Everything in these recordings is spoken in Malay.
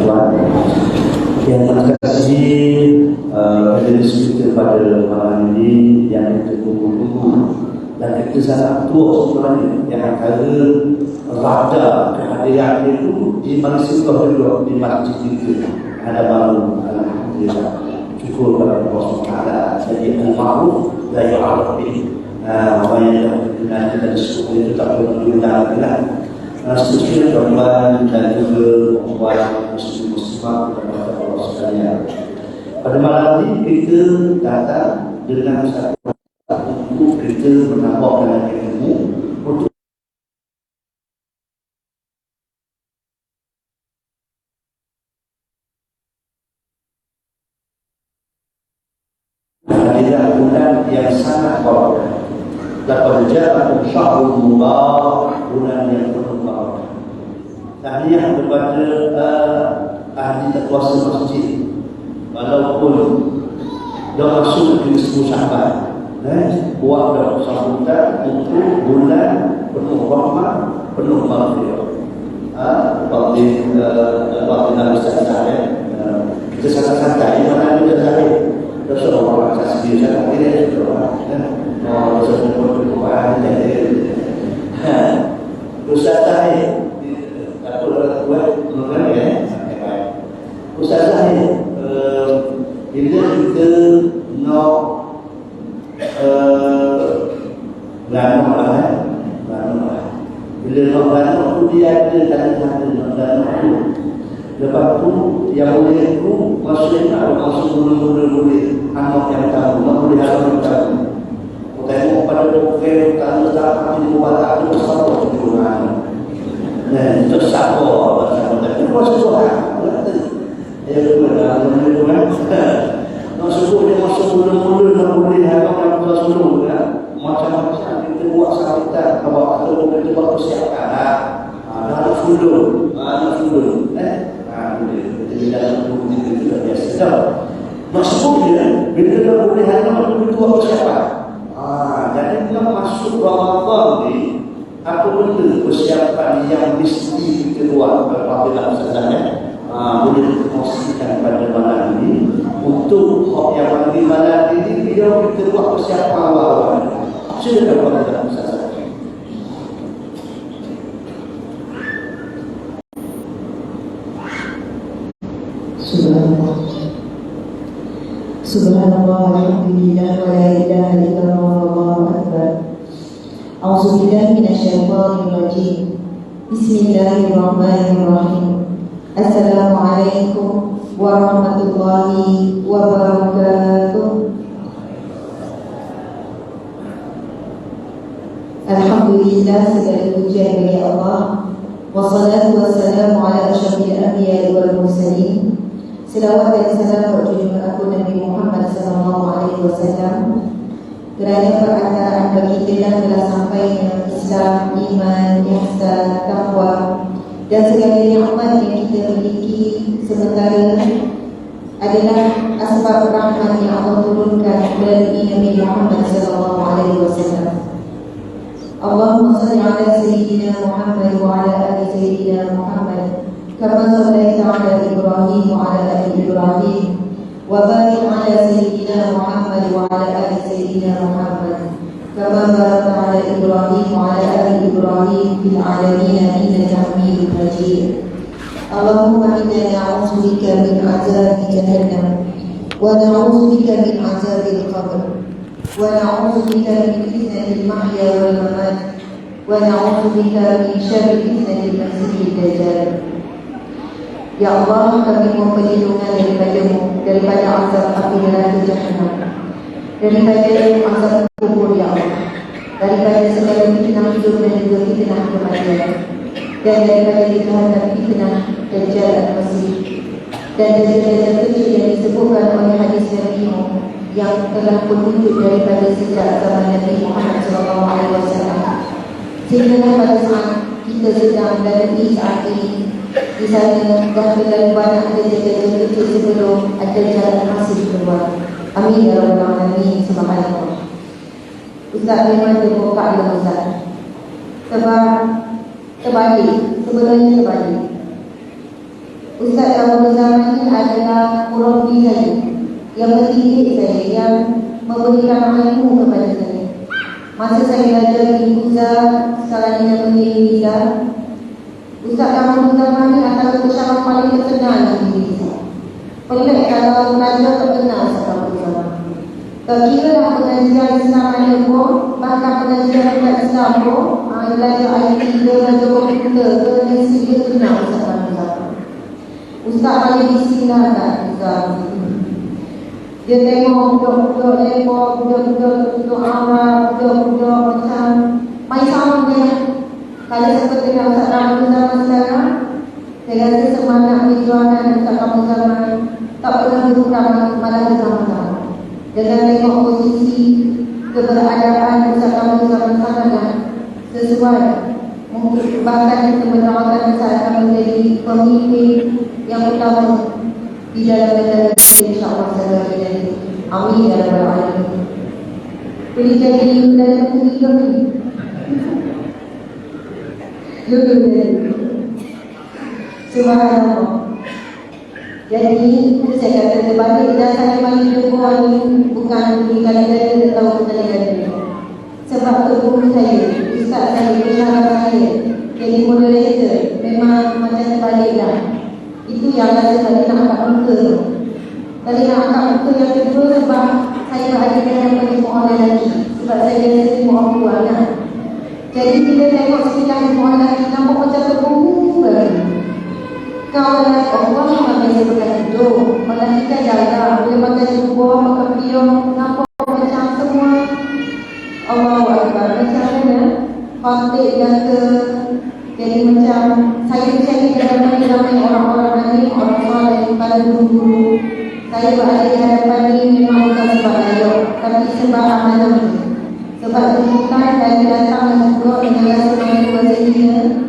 Tuhan. Yang terkasih majelis kita pada malam ini yang kita kumpul dan kita sangat tua sebenarnya yang antara rada kehadiran itu di Malaysia juga di masjid itu ada baru. Alhamdulillah, syukur kepada Allah SWT. Jadi al-ma'ruf la yu'arraf bihi. Orang yang kita disebut itu tak perlu diundang lagi. Seterusnya tuan-tuan dan juga orang muslim-muslimah kepada Allah sekalian. Pada malam ini kita datang dengan satu untuk kita menambahkan ilmu untuk hadirat bulan yang sangat barakah. Laqad ja'akum syahrul mubarak, bulan yang penuh barakah. Tahniah kepada ahli kuasa masjid, walaupun dah masuk di 10 Syawal, buat dah sambutan untuk bulan penuh rahmat, penuh barakah. Seperti Nabi Sallallahu kita sangat-santai mana ada saya. Rasulullah kasih dia sangat tidak mau Rasulullah berkuasa jadi Ustaz saya kalau orang tua mengenai ya Ustaz saya bila kita nak lama bila nak lama tu dia ada tanda-tanda tu. Lepas tu yang boleh itu maksudnya kalau masuk boleh anak yang tahu, boleh anak yang tahu. Tengok pada dokter kalau tak di mubarak itu sabar di rumah. Dan itu sabar, tapi masuk Tuhan. Ya betul, masuk dia masuk mula-mula nak boleh anak yang masuk ya. Macam-macam kita buat sambutan kalau kita buat persiapan. Ada dulu, jadi dalam bukti itu sudah biasa. Maksudnya bila dah boleh anak itu apa siapa? Jadi bila masuk Ramadan ni, apa benda persiapan yang mesti kita buat apabila misalnya boleh dikongsikan pada malam ini untuk yang pada malam ini bila kita buat persiapan awal. Silakan pada misalnya. Subhanallah, alhamdulillah, wa la ilaha illallah, wallahu akbar. A'udzubillahi minasyaitonir rajim. Bismillahirrahmanirrahim. Assalamualaikum warahmatullahi wabarakatuh. Alhamdulillah, segala pujian bagi Allah. Wassalatu wassalamu ala asyrafil anbiya'i wal mursalin. Selawat dan salam berjunjung aku Nabi Muhammad SAW. Kerana perkataan bagi kita telah sampai dengan Islam, iman, ihsan, taqwa dan segala nikmat yang kita miliki sementara adalah asbab rahmat yang Allah turunkan dari Nabi Muhammad SAW. Allahumma salli ala Sayyidina Muhammad wa ala ali Sayyidina Muhammad كما صليت على إبراهيم وعلى آل إبراهيم وبارك على سيدنا محمد وعلى آل سيدنا محمد كما باركت على إبراهيم وعلى آل إبراهيم في العالمين إنك حميد مجيد. اللهم إنا نعوذ بك من عذاب جهنم ونعوذ بك من عذاب القبر ونعوذ بك من فتنة المحيا والممات ونعوذ بك من شر فتنة المسيح الدجال. Ya Allah, kami mohon perlindungan daripada-Mu, daripada azab api neraka Jahannam, daripada azab kubur ya Allah, daripada segala fitnah hidup dan juga fitnah kematian, dan daripada fitnah Dajjal dan Masih, dan derajat kecil yang disebutkan oleh hadis Nabi-Mu yang telah berwujud daripada sejak zaman Nabi Muhammad SAW. Sehingga pada saat kita sedang melalui saat ini di sana dah terlalu banyak derajat kecil sebelum ada jalan masih keluar. Amin ya rabbal alamin. Subhanallah. Ustaz memang terbuka ya Ustaz. Sebab sebenarnya terbalik. Ustaz Abdul Zaman ini adalah murabbi saya, yang mendidik saya, yang memberikan ilmu kepada saya. Masa saya belajar di Uzza, sekarang ini menjadi Liza, Ustaz Abdul Zaman ini antara pesawat paling terkenal di Liza. Pelik kalau belajar terkenal Ustaz Abdul Zaman. Tak kira lah pengajian Islam ada pun, bahkan pengajian Islam pun, belajar IT ke, belajar komputer ke, dan sehingga kenal Ustaz Abdul Zaman. Ustaz paling disinarkan Ustaz. Dia tengok budak-budak lepok, budak-budak amal, budak-budak macam main sama dia. Kalau seperti dengan Ustaz Abdul Zaman sekarang, saya rasa semangat perjuangan Ustaz Abdul Zaman tak pernah berkurang, malah bersama-sama. Dengan tengok posisi keberadaan Ustaz Abdul Zaman sangat sesuai. Mungkin bahkan kita menawarkan Ustaz akan menjadi pemimpin yang utama di dalam negara insya-Allah segala jadi. Amin ya rabbal alamin. Boleh jadi dalam hidup ini. Subhanallah. Jadi saya kata terbalik dan saya bagi jumpa ini bukan di kali-kali atau kali-kali. Sebab tu guru saya, ustaz saya, pengarah saya, jadi moderator memang macam terbaliklah. Itu yang saya tadi nak angkat muka. Tadi nak angkat muka yang kedua sebab saya berada dengan semua orang lelaki. Sebab saya biasa semua orang tua kan. Jadi kita tengok sekitar semua orang lelaki nampak macam terburu lagi. Kau lelaki Allah memang biasa berkata itu. Malah kita jaga, boleh pakai jubah, pakai pion, nampak macam semua Allah Akbar. Macam mana Fatih yang ke. Jadi macam saya percaya dalam ramai orang-orang lain, orang soleh, para guru-guru. Saya berada di hadapan ini memang bukan sebab layak, tapi sebab amanah ini. Sebab tuntutan dan datang juga dengan rasa malu bersedia,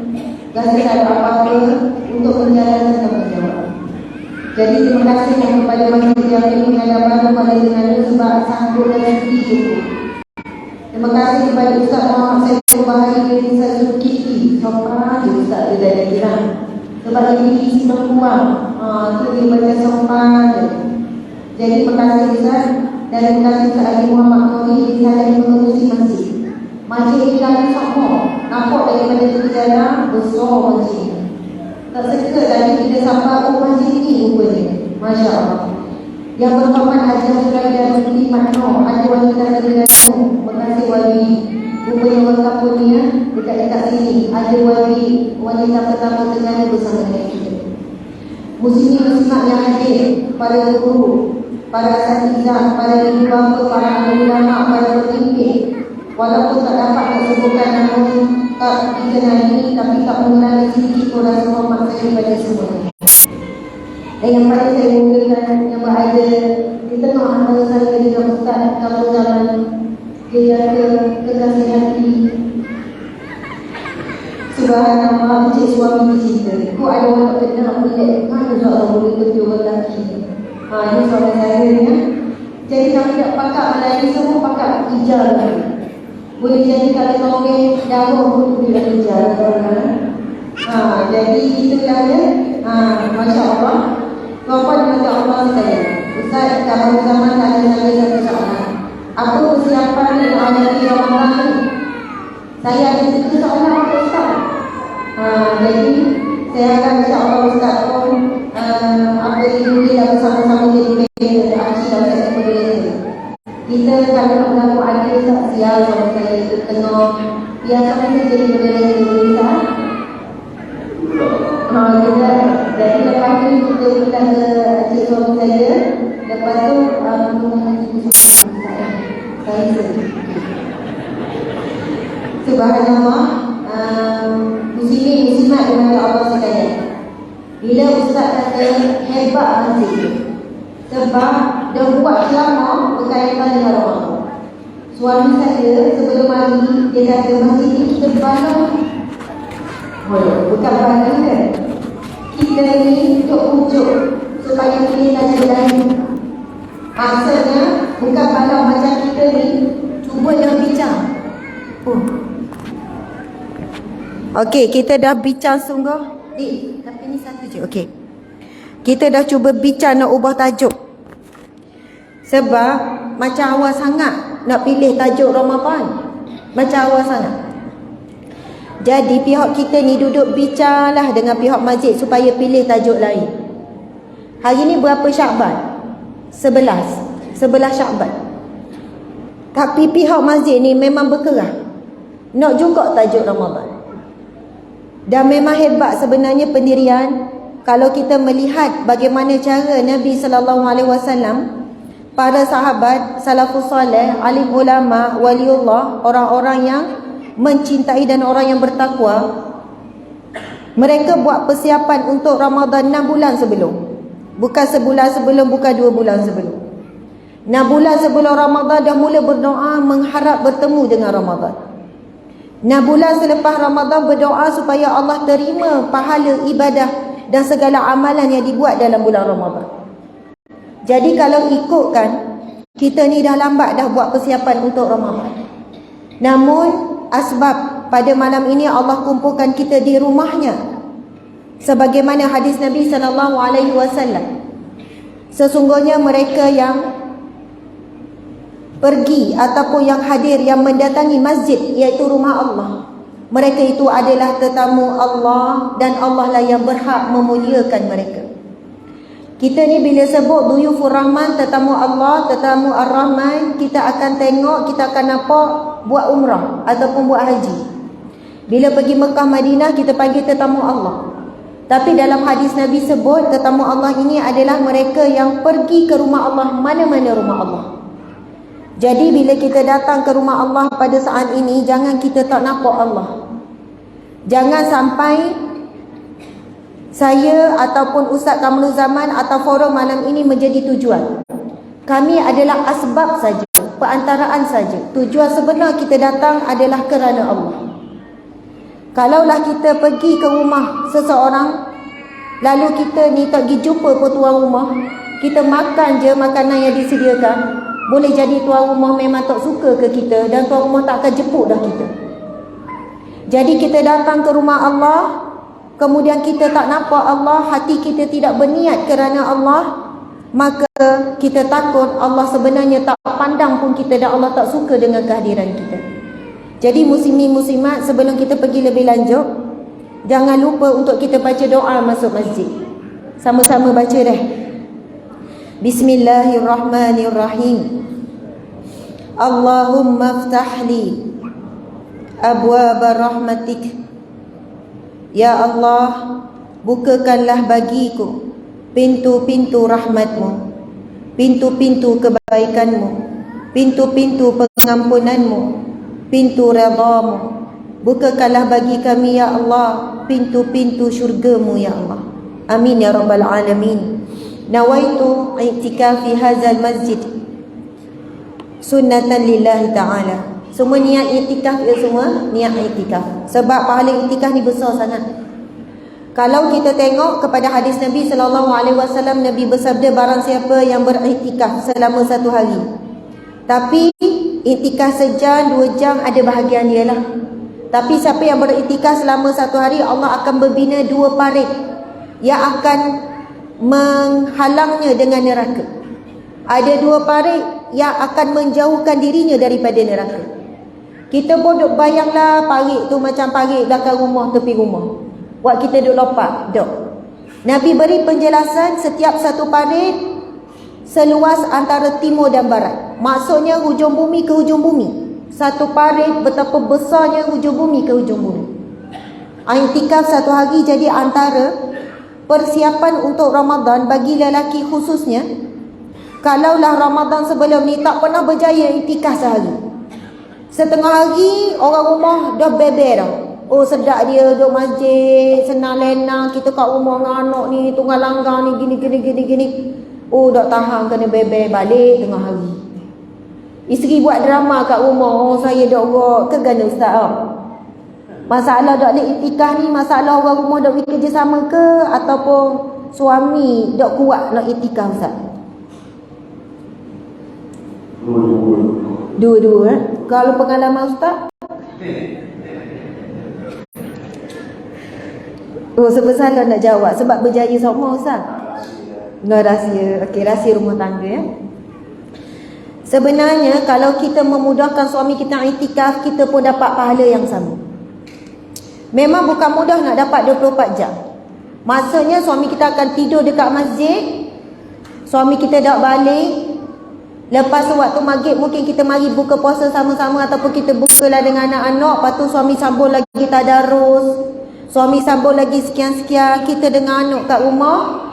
rasa tak ada apa-apa untuk menjalankan tanggungjawab. Jadi terima kasih kepada masyarakat yang ini menghadapkan kepada dengan sebab sanggup dan setuju. Terima kasih kepada Ustaz Muhammad Saiful Bahari dan Ustaz Zulkifli. Sopan je Ustaz dia dari jiran. Sebab dia memiliki perempuan, tu dia baca sopan je. Jadi terima kasih Ustaz. Dan terima kasih Ustaz Ali Muhammad Nuri di sana yang mengurusi masjid. Masjid ini kami sama. Nampak daripada tepi jalan, besar masjid. Tak seka tadi kita sampai masjid ini rupanya. Masya Allah. Yang berhormat Haji Suraida Binti Makno, Haji Wali Kasar terima kasih Wali. Rupanya berkapun ni dekat-dekat sini. Ada Wali wanita pertama dengan bersama dengan kita. Muslimin muslimat yang hadir, para guru, para asatizah, para ibu bapa, para ulama, para pemimpin. Walaupun tak dapat disebutkan namun tak dikenali, tapi tak mengenali sedikit pun rasa hormat saya kepada semuanya. Dan yang paling saya menggunakan yang berada di tengah antara saya dengan Ustaz Abdul Zaman, dia kekasih hati. Subhanallah, cik suami cerita. Kau ada orang tak kenal pelik, mana soalan boleh betul orang lelaki. Ini suami saya ni. Jadi kami tak pakat Melayu, semua pakat hijau. Boleh jadi kalau tongeng darah pun boleh hijau. Jadi itulah dia. Masya Allah. Tuan-tuan dan Allah sekalian, Ustaz Abdul Zaman tanya saya satu soalan. Apa persiapan yang ada di Ramadan ni? Saya ada satu soalan apa Ustaz? Jadi saya akan insya-Allah Ustaz pun apa ini kita bersama-sama jadi member Aksi dan Sekretariat. Kita kalau nak berlaku adil saksial sama saya tengah biasanya jadi moderator Ustaz. Jadi lepas ni kita pindah ke cik suami saya. Lepas tu saya Subhanallah. Muslimin muslimat dimana Allah sekalian. Bila Ustaz kata hebat masjid, sebab dia buat selama berkaitan dengan Allah. Suami saya sebelum hari dia kata masjid ni kita bangun. Bukan bangun kan? Kita ni untuk pujuk supaya kita jadi. Maksudnya bukan bangun macam kita ni cuba yang bincang. Okey, kita dah bincang sungguh. Tapi ni satu je. Okey. Kita dah cuba bincang nak ubah tajuk. Sebab macam awal sangat nak pilih tajuk Ramadan. Macam awal sangat. Jadi pihak kita ni duduk bincanglah dengan pihak masjid supaya pilih tajuk lain. Hari ni berapa Syakban? 11 Syakban. Tapi pihak masjid ni memang berkerah nak juga tajuk Ramadan. Dan memang hebat sebenarnya pendirian. Kalau kita melihat bagaimana cara Nabi SAW, para sahabat, salafus salih, alim ulama, waliullah, orang-orang yang mencintai dan orang yang bertakwa, mereka buat persiapan untuk Ramadan 6 bulan sebelum. Bukan sebulan sebelum, bukan 2 bulan sebelum. 6 bulan sebelum Ramadan dah mula berdoa mengharap bertemu dengan Ramadan. 6 bulan selepas Ramadan berdoa supaya Allah terima pahala ibadah dan segala amalan yang dibuat dalam bulan Ramadan. Jadi kalau ikutkan, kita ni dah lambat dah buat persiapan untuk Ramadan. Namun asbab pada malam ini Allah kumpulkan kita di rumahnya. Sebagaimana hadis Nabi SAW, sesungguhnya mereka yang pergi ataupun yang hadir, yang mendatangi masjid, iaitu rumah Allah, mereka itu adalah tetamu Allah dan Allah lah yang berhak memuliakan mereka. Kita ni bila sebut Duyufur Rahman, tetamu Allah, tetamu Ar-Rahman, kita akan tengok, kita akan nampak buat umrah ataupun buat haji. Bila pergi Mekah Madinah, kita panggil tetamu Allah. Tapi dalam hadis Nabi sebut tetamu Allah ini adalah mereka yang pergi ke rumah Allah, mana-mana rumah Allah. Jadi bila kita datang ke rumah Allah pada saat ini, jangan kita tak nampak Allah. Jangan sampai saya ataupun Ustaz Kamilul Zaman atau forum malam ini menjadi tujuan. Kami adalah asbab saja, perantaraan saja. Tujuan sebenar kita datang adalah kerana Allah. Kalaulah kita pergi ke rumah seseorang, lalu kita ni tak pergi jumpa pun tuan rumah, kita makan je makanan yang disediakan, boleh jadi tuan rumah memang tak suka ke kita dan tuan rumah tak akan jemput dah kita. Jadi kita datang ke rumah Allah, kemudian kita tak nampak Allah, hati kita tidak berniat kerana Allah, maka kita takut Allah sebenarnya tak pandang pun kita dan Allah tak suka dengan kehadiran kita. Jadi muslimin muslimat, sebelum kita pergi lebih lanjut, jangan lupa untuk kita baca doa masuk masjid. Sama-sama baca dah. Bismillahirrahmanirrahim. Allahumma aftah li abwaab rahmatik. Ya Allah, bukakanlah bagiku pintu-pintu rahmatmu, pintu-pintu kebaikanmu, pintu-pintu pengampunanmu, pintu redhamu. Bukakanlah bagi kami ya Allah pintu-pintu syurgamu ya Allah. Amin ya rabbal alamin. Nawaitu i'tikafi hadzal masjid sunnatan lillahi ta'ala. Semua niat i'tikaf ya, semua niat i'tikaf. Sebab pahala i'tikaf ni besar sangat. Kalau kita tengok kepada hadis Nabi SAW, Nabi bersabda, barang siapa yang beriktikaf selama 1 hari, tapi iktikaf sejam, 2 jam ada bahagian dia lah. Tapi siapa yang beriktikaf selama 1 hari, Allah akan berbina 2 parit yang akan menghalangnya dengan neraka. Ada 2 parit yang akan menjauhkan dirinya daripada neraka. Kita pun duk bayanglah parit tu macam parit belakang rumah, tepi rumah. Buat kita duk lompat, duk. Nabi beri penjelasan setiap satu parit seluas antara timur dan barat. Maksudnya hujung bumi ke hujung bumi. Satu parit betapa besarnya hujung bumi ke hujung bumi. I'tikaf 1 hari jadi antara persiapan untuk Ramadan bagi lelaki khususnya. Kalaulah Ramadan sebelum ni tak pernah berjaya i'tikaf sehari. Setengah hari orang rumah dah beber dah. Oh sedap dia duduk masjid, senang lena, kita kat rumah dengan anak ni, tunggal langgar ni, gini. Oh tak tahan kena beber balik tengah hari. Isteri buat drama kat rumah, oh saya dah buat ke gana ustaz oh. Masalah dak ada i'tikaf ni, masalah orang rumah dak kerja sama ke ataupun suami dak kuat nak i'tikaf ustaz? Dua-dua eh? Kalau pengalaman ustaz? Oh sebesar nak jawab sebab berjaya semua ustaz. No, rahsia. Okey, rahsia rumah tangga ya. Sebenarnya kalau kita memudahkan suami kita iktikaf, kita pun dapat pahala yang sama. Memang bukan mudah nak dapat 24 jam. Maksudnya suami kita akan tidur dekat masjid, suami kita dak balik. Lepas tu waktu maghrib mungkin kita mari buka puasa sama-sama, ataupun kita bukalah dengan anak-anak. Lepas tu suami sambung lagi tadarus, suami sambung lagi sekian-sekian. Kita dengan anak kat rumah,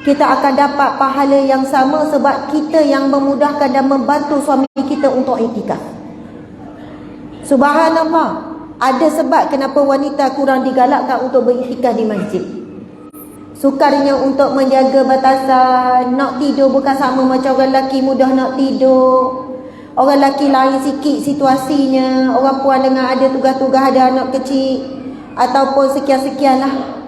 kita akan dapat pahala yang sama sebab kita yang memudahkan dan membantu suami kita untuk iktikaf. Subhanallah. Ada sebab kenapa wanita kurang digalakkan untuk beriktikaf di masjid. Sukarnya untuk menjaga batasan. Nak tidur bukan sama macam orang lelaki mudah nak tidur. Orang lelaki lain sikit situasinya. Orang puan dengan ada tugas-tugas, ada anak kecil, ataupun sekian-sekian lah.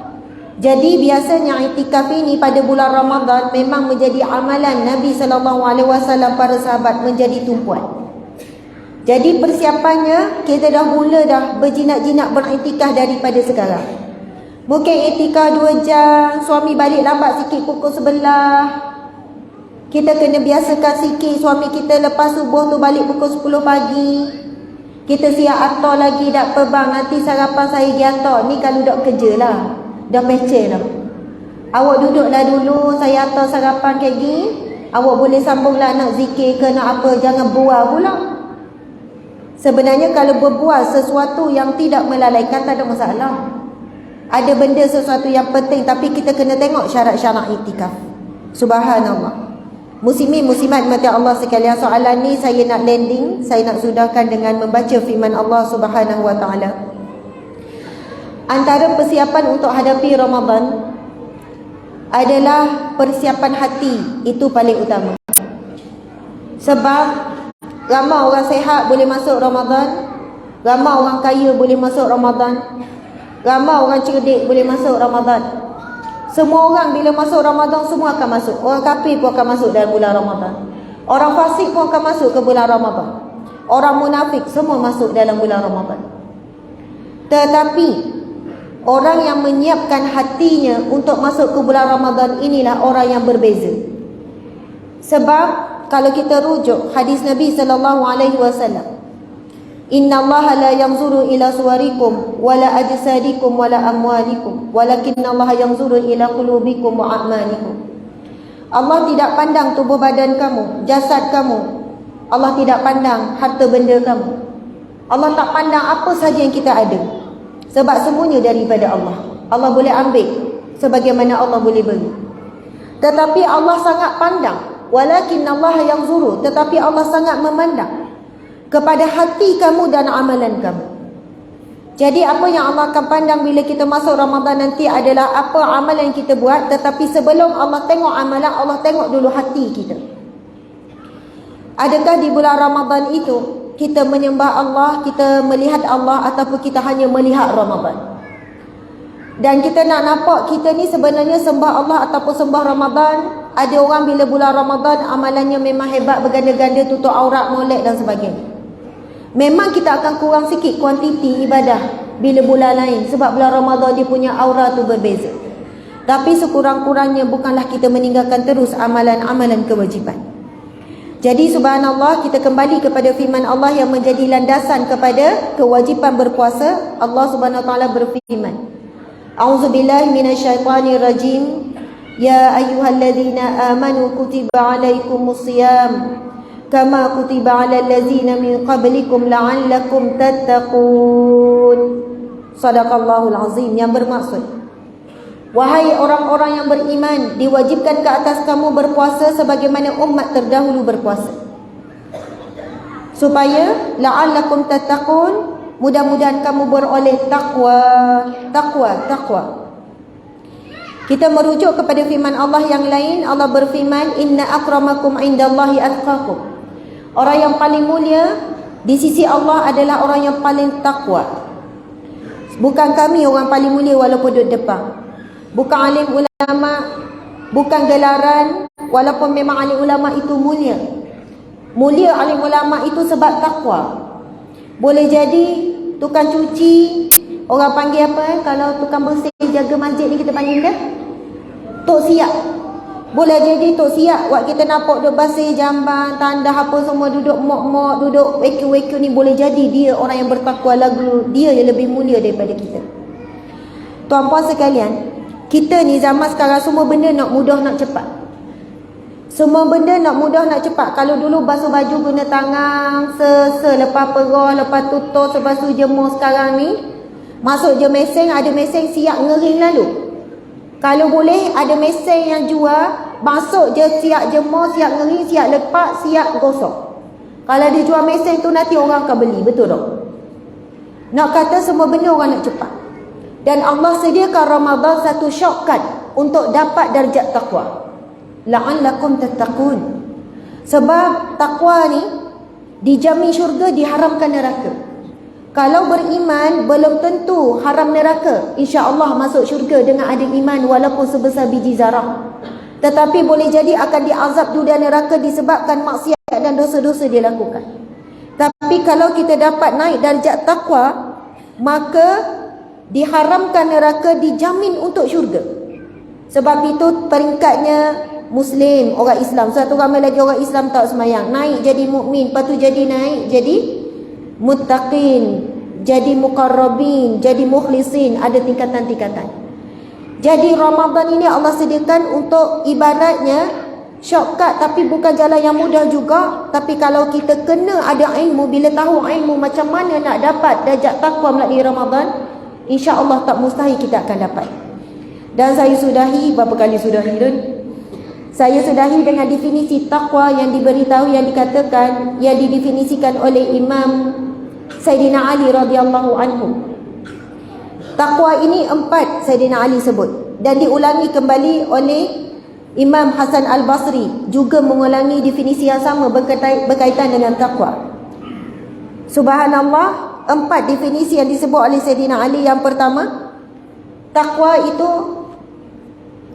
Jadi biasanya iktikaf ini pada bulan Ramadan memang menjadi amalan Nabi SAW, para sahabat menjadi tumpuan. Jadi persiapannya kita dah mula dah berjinak-jinak beriktikaf daripada sekarang. Mungkin iktikaf 2 jam, suami balik lambat sikit pukul 11. Kita kena biasakan sikit suami kita lepas subuh tu balik pukul 10 pagi. Kita siap atar lagi dak perbang, nanti sarapan saya pergi atar. Ni kalau dak kerja lah, dah pecah lah. Awak duduklah dulu, saya atar sarapan kayak gini. Awak boleh sambunglah nak zikir ke nak apa, jangan bual pula. Sebenarnya kalau berbual sesuatu yang tidak melalaikan tak ada masalah. Ada benda sesuatu yang penting, tapi kita kena tengok syarat-syarat iktikaf. Subhanallah. Muslimin muslimat mati Allah sekalian, soalan ni saya nak landing, saya nak sudahkan dengan membaca firman Allah Subhanahu wa taala. Antara persiapan untuk hadapi Ramadan adalah persiapan hati, itu paling utama. Sebab ramai orang sehat boleh masuk Ramadan, ramai orang kaya boleh masuk Ramadan, ramai orang cerdik boleh masuk Ramadan. Semua orang bila masuk Ramadan semua akan masuk. Orang kafir pun akan masuk dalam bulan Ramadan. Orang fasik pun akan masuk ke bulan Ramadan. Orang munafik semua masuk dalam bulan Ramadan. Tetapi orang yang menyiapkan hatinya untuk masuk ke bulan Ramadan inilah orang yang berbeza. Sebab kalau kita rujuk hadis Nabi SAW, Innallaha la yanzuru ila suwarikum wala ajsadikum wala amwalikum walakinnallaha yanzuru ila qulubikum wa a'malikum. Allah tidak pandang tubuh badan kamu, jasad kamu. Allah tidak pandang harta benda kamu. Allah tak pandang apa saja yang kita ada. Sebab semuanya daripada Allah. Allah boleh ambil sebagaimana Allah boleh beri. Tetapi Allah sangat pandang, walakinnallaha yanzuru, tetapi Allah sangat memandang kepada hati kamu dan amalan kamu. Jadi apa yang Allah akan pandang bila kita masuk Ramadan nanti adalah apa amalan yang kita buat. Tetapi sebelum Allah tengok amalan, Allah tengok dulu hati kita. Adakah di bulan Ramadan itu kita menyembah Allah, kita melihat Allah, ataupun kita hanya melihat Ramadan? Dan kita nak nampak kita ni sebenarnya sembah Allah ataupun sembah Ramadan. Ada orang bila bulan Ramadan amalannya memang hebat, berganda-ganda, tutup aurat, molek dan sebagainya. Memang kita akan kurang sikit kuantiti ibadah bila bulan lain, sebab bulan Ramadan dia punya aura tu berbeza. Tapi sekurang-kurangnya bukanlah kita meninggalkan terus amalan-amalan kewajipan. Jadi subhanallah, kita kembali kepada firman Allah yang menjadi landasan kepada kewajipan berpuasa. Allah Subhanahu wa taala berfirman, A'udzubillahi minasyaitonirrajim. Ya ayyuhalladzina amanu kutiba alaikumusiyam kama kutiba alal ladzina min qablikum la'allakum tattaqun. Sadaqallahul azim, yang bermaksud, wahai orang-orang yang beriman, diwajibkan ke atas kamu berpuasa sebagaimana umat terdahulu berpuasa, supaya la'allakum tattaqun, mudah-mudahan kamu beroleh takwa. Kita merujuk kepada firman Allah yang lain. Allah berfirman, inna akramakum indallahi atqakum. Orang yang paling mulia di sisi Allah adalah orang yang paling takwa. Bukan kami orang paling mulia walaupun duduk depan. Bukan alim ulama, bukan gelaran, walaupun memang alim ulama itu mulia. Mulia alim ulama itu sebab takwa. Boleh jadi tukang cuci, orang panggil apa kalau tukang bersih jaga masjid ni kita panggil dia Tok Siap. Boleh jadi tok siap wak kita nampak duk basih jamban, tandah apa semua duduk mok-mok, duduk weke-weke ni, boleh jadi dia orang yang bertakwa, lagu dia yang lebih mulia daripada kita. Tuan-puan sekalian, kita ni zaman sekarang semua benda nak mudah, nak cepat. Semua benda nak mudah, nak cepat. Kalau dulu basuh baju guna tangan, lepas perah, lepas tutup, lepas tu jemur. Sekarang ni masuk je mesin, ada mesin siap ngering lalu. Kalau boleh ada mesin yang jual, masuk je siap jemur, siap ngering, siap lepak, siap gosok. Kalau dia jual mesin tu nanti orang akan beli, betul tak? Nak kata semua benda orang nak cepat. Dan Allah sediakan Ramadan satu shortcut untuk dapat darjat takwa. La'allakum tattaqun. Sebab takwa ni dijamin syurga, diharamkan neraka. Kalau beriman belum tentu haram neraka. InsyaAllah masuk syurga dengan ada iman walaupun sebesar biji zarah. Tetapi boleh jadi akan diazab dunia neraka disebabkan maksiat dan dosa-dosa dia lakukan. Tapi kalau kita dapat naik darjat takwa, maka diharamkan neraka, dijamin untuk syurga. Sebab itu peringkatnya Muslim, orang Islam. Satu ramai lagi orang Islam tak semayang, naik jadi mukmin, lepas tu jadi naik jadi muttaqin, jadi muqarrabin, jadi mukhlisin. Ada tingkatan-tingkatan. Jadi Ramadan ini Allah sediakan untuk ibaratnya shortcut, tapi bukan jalan yang mudah juga. Tapi kalau kita kena ada ilmu, bila tahu ilmu macam mana nak dapat darjat takwa melalui Ramadan, insya-Allah tak mustahil kita akan dapat. Dan saya sudahi, berapa kali sudahi Dun? Saya sudahi dengan definisi takwa yang diberitahu, yang dikatakan, yang didefinisikan oleh Imam Sayyidina Ali radhiyallahu anhu. Takwa ini 4 Sayyidina Ali sebut, dan diulangi kembali oleh Imam Hasan Al-Basri, juga mengulangi definisi yang sama berkaitan dengan takwa. Subhanallah, 4 definisi yang disebut oleh Sayyidina Ali. Yang pertama, takwa itu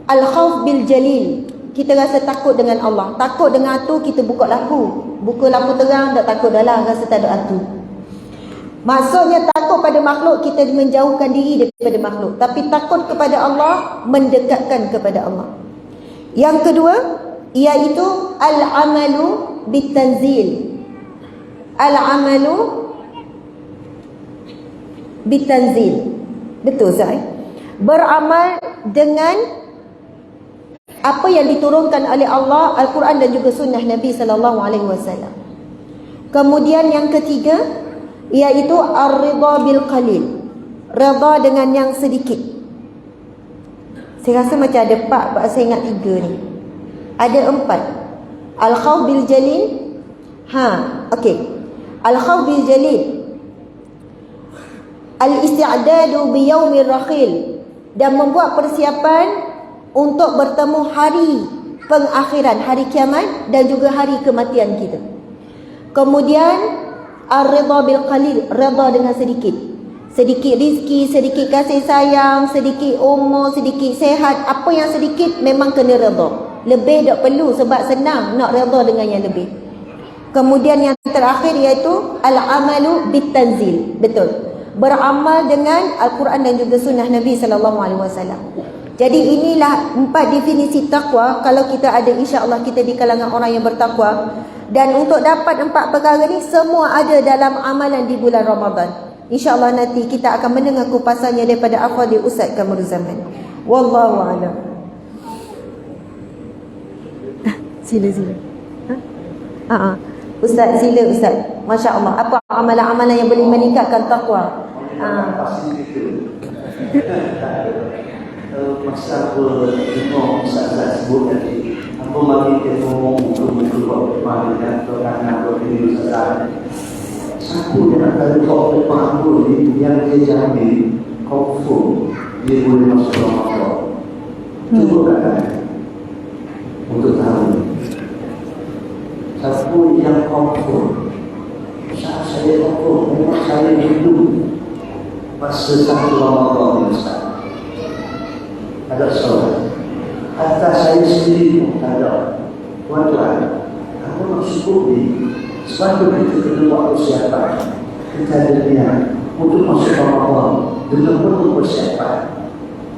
al-khauf bil jalil. Kita rasa takut dengan Allah. Takut dengan atu, kita buka lampu. Buka lampu terang, tak takut dah lah, rasa tak ada atu. Maksudnya takut pada makhluk, kita menjauhkan diri daripada makhluk. Tapi takut kepada Allah, mendekatkan kepada Allah. Yang kedua, iaitu al-amalu bitanzil. Al-amalu bitanzil. Betul Zai? Beramal dengan apa yang diturunkan oleh Allah, Al-Quran dan juga sunnah Nabi SAW. Kemudian yang ketiga, iaitu ar-ridha bil qalil. Redha dengan yang sedikit. Saya rasa macam ada 4, saya ingat 3 ni. Ada 4. Al-khawf bil jalil. Okey. Al-khawf bil jalil. Al-isti'dadu bi yaumir rakhil, dan membuat persiapan untuk bertemu hari pengakhiran, hari kiamat, dan juga hari kematian kita. Kemudian ar-ridha bil qalil, redha dengan sedikit. Sedikit rezeki, sedikit kasih sayang, sedikit umur, sedikit sehat. Apa yang sedikit memang kena redha. Lebih tak perlu, sebab senang nak redha dengan yang lebih. Kemudian yang terakhir iaitu al-amalu bitanzil. Betul. Beramal dengan Al-Quran dan juga sunnah Nabi SAW. Jadi inilah 4 definisi takwa. Kalau kita ada, insya-Allah kita di kalangan orang yang bertakwa. Dan untuk dapat 4 perkara ni semua ada dalam amalan di bulan Ramadan. InsyaAllah nanti kita akan mendengar kupasannya daripada Afadil Ustaz Kamaruzzaman. Wallahu a'lam. Sila. Ustaz, sila Ustaz. Masya Allah. Apa amalan-amalan yang boleh meningkatkan takwa? Pasti gitu. Masa aku tengok Ustaz sebut tadi, aku bagi dia ngomong untuk kemarin dan kerana aku ini Ustaz. Aku yang akan kau aku ni yang dia jamin confirm dia boleh masuk Ramadan. Cuba kan untuk tahu. Siapa yang confirm? Saya confirm, memang saya hidup masa satu Ramadan ini Ustaz. Ada soal. Hatta saya sendiri pun tak ada. Tuan-tuan, aku nak syukur ni sebab kita kena buat persiapan. Kita ada niat untuk masuk Ramadan dengan penuh persiapan.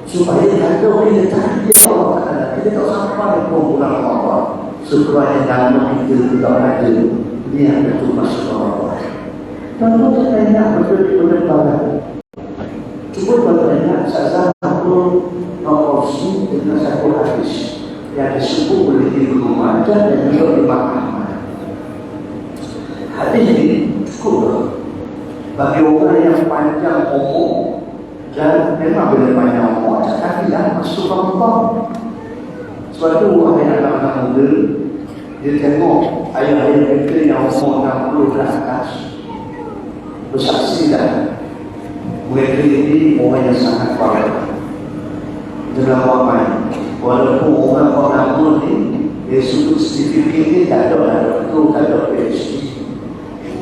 supaya kita cari Allah Ta'ala, kita tak sampai kumpulan Allah supaya dalam kita ada dia itu masuk Allah. Tentu saya betul-betul tahu. Cuba bertanya saya satu opsi dengan satu hadis yang disebut oleh Ibnu Majah dan juga Imam Ahmad. Hadis ini cukup bagi orang yang panjang umur dan memang bila panjang umur cakap dia masuk Allah. Sebab itu orang yang anak-anak muda dia tengok ayah-ayah mereka yang umur 60 ke atas bersaksi dan mereka ini orang yang sangat kuat dalam ramai. Walaupun orang 60 ni dia sudut sertifikat ni tak ada itu, tak ada PhD,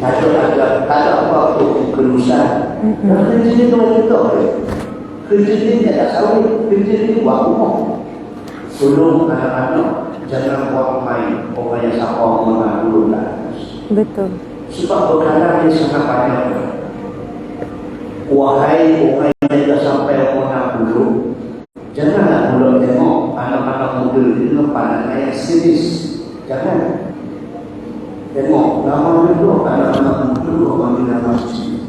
tak ada apa-apa kelulusan. Kerja ni kita kerja ni tak ada sawit, kerja ni buat rumah. Tolong anak-anak jangan buat main orang yang sampai umur 60 ke atas. Betul. Sebab perkara dia sangat banyak. Wahai orang yang dah sampai umur 60, janganlah mula tengok anak-anak muda itu pandangan yang serius. Jangan tengok lama dulu anak-anak muda orang bila masjid.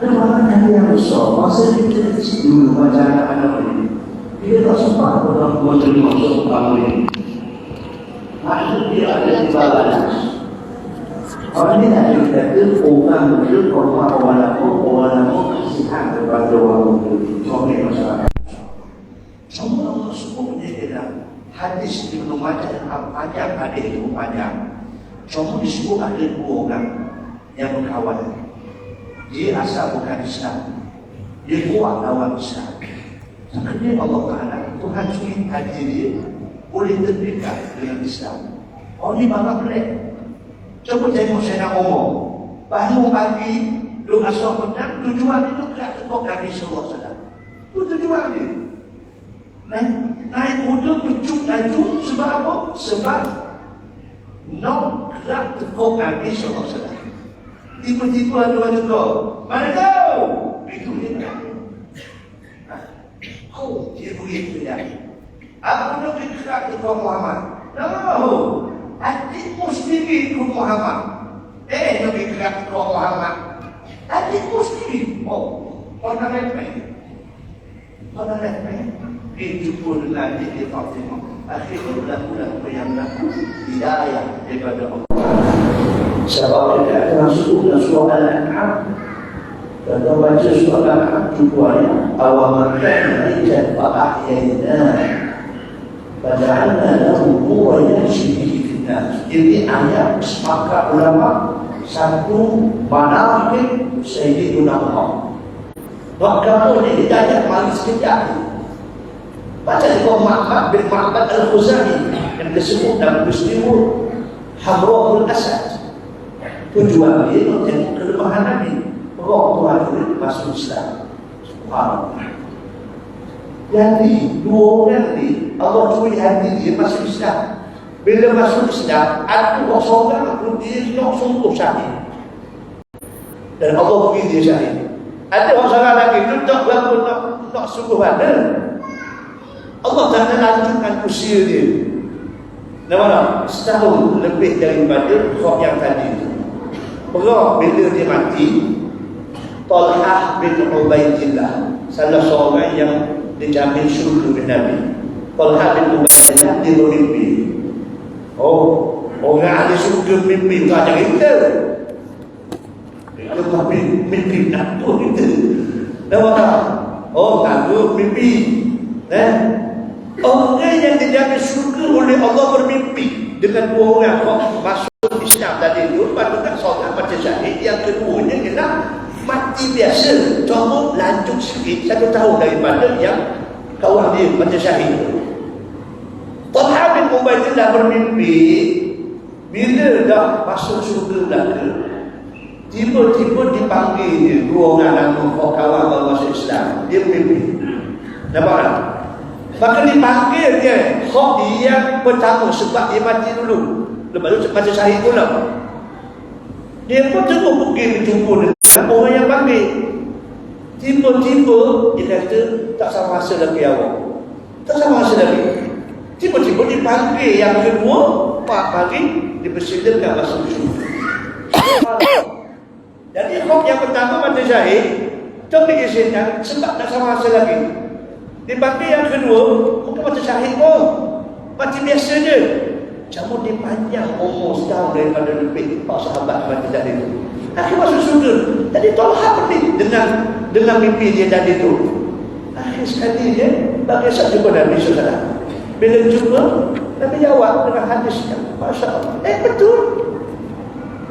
Kemana yang besar masa kita kecil dulu macam anak-anak ini. Dia tak sempat orang tua terima masuk kamu ini. Maksud dia ada di balas. Orang ini tak dikata orang muda orang lama kasihan kepada orang muda. Contoh masyarakat. Semua Allah sebut dia dalam hadis Ibnu Majah yang panjang, hadis itu panjang. Semua disebut ada dua orang yang berkawan. Dia asal bukan Islam. Dia kuat lawan Islam. Sebenarnya Allah Ta'ala Tuhan curi hati dia boleh terdekat dengan Islam. Oh ni bangga pelik. Coba tengok saya nak ngomong. Baru pagi lu asal petang tujuan itu tak tekok Nabi Sallallahu Alaihi Wasallam. Itu tujuan dia. Naik kuda pucuk laju sebab apa? Sebab nak gerak tekok Nabi Sallallahu Alaihi Wasallam. Tiba-tiba ada orang juga, mana kau? Itu dia nak. Oh, dia begitu ya. Aku nak gerak tekok Muhammad. No, adik muslimin ke Muhammad. Nak gerak tekok Muhammad. Adik muslimin. Oh, orang remeh. Orang remeh. Itu pun lagi dia Fatimah. Akhirnya berlaku yang berlaku hidayah daripada Allah. Sebab dia termasuk dalam surah Al-An'am. Kita baca surah Al-An'am tujuannya awaman dan fa'ahyayna padahal lahu nuran yamshi bihi fin-nas. Jadi ayat sepakat ulama satu manaqib Sayyidina Muhammad. Maka boleh hidayah paling sekejap. Baca Imam Muhammad bin Muhammad Al-Khuzani yang disebut dalam peristiwa Hamra'ul Asad. Tujuan dia untuk kelemahan Nabi. Roh Tuhan itu masuk Islam. Subhanallah. Jadi dua orang ni Allah curi hati dia masuk Islam. Bila masuk Islam, ada seorang pun dia nak sungguh syahid. Dan Allah beri dia syahid. Ada orang lagi tu tak berapa nak sungguh ada. Allah Ta'ala lanjutkan usia dia. Nampak? Setahun lebih daripada roh yang tadi itu. Roh bila dia mati, Talhah bin Ubaidillah, salah seorang yang dijamin syurga oleh Nabi. Talhah bin Ubaidillah dia bermimpi. Oh, orang ahli syurga mimpi bukan macam kita. Dia mimpi nak tu kita. Nampak? Oh, tak tu mimpi. Orang yang dijamin syurga oleh Allah bermimpi dengan dua orang kok masuk Islam tadi itu, patutlah solat macam syahid. Yang keduanya ialah mati biasa, cuma lanjut sikit 1 tahun daripada yang kawan dia macam syahid itu. Talhah bin Ubaidillah bermimpi bila dah masuk syurga belaka, tiba-tiba dipanggil dia dua orang nama kawan baru masuk Islam. Dia bermimpi. Nampak tak? Maka dipanggil dia hak yang pertama sebab dia mati dulu. Lepas tu macam syahid pula. Dia pun terus pergi berjumpa dengan orang yang panggil. Tiba-tiba dia kata tak sama masa lagi awak. Tak sama masa lagi. Tiba-tiba dipanggil yang kedua, Pak pagi dipersilakan masuk syurga. Jadi hak yang pertama mati syahid, tak diizinkan sebab tak sama masa lagi. Dipanggil yang kedua, bukan mati syahid pun, mati biasa je. Cuma dia panjang umur setahun daripada lebih Pak sahabat mati syahid itu. Akhir masuk syurga. Jadi Talha ni dengan mimpi dia tadi tu. Akhir sekali dia bagi saya jumpa Nabi SAW. Bila jumpa, Nabi jawab dengan hadis yang Masya Allah. Betul.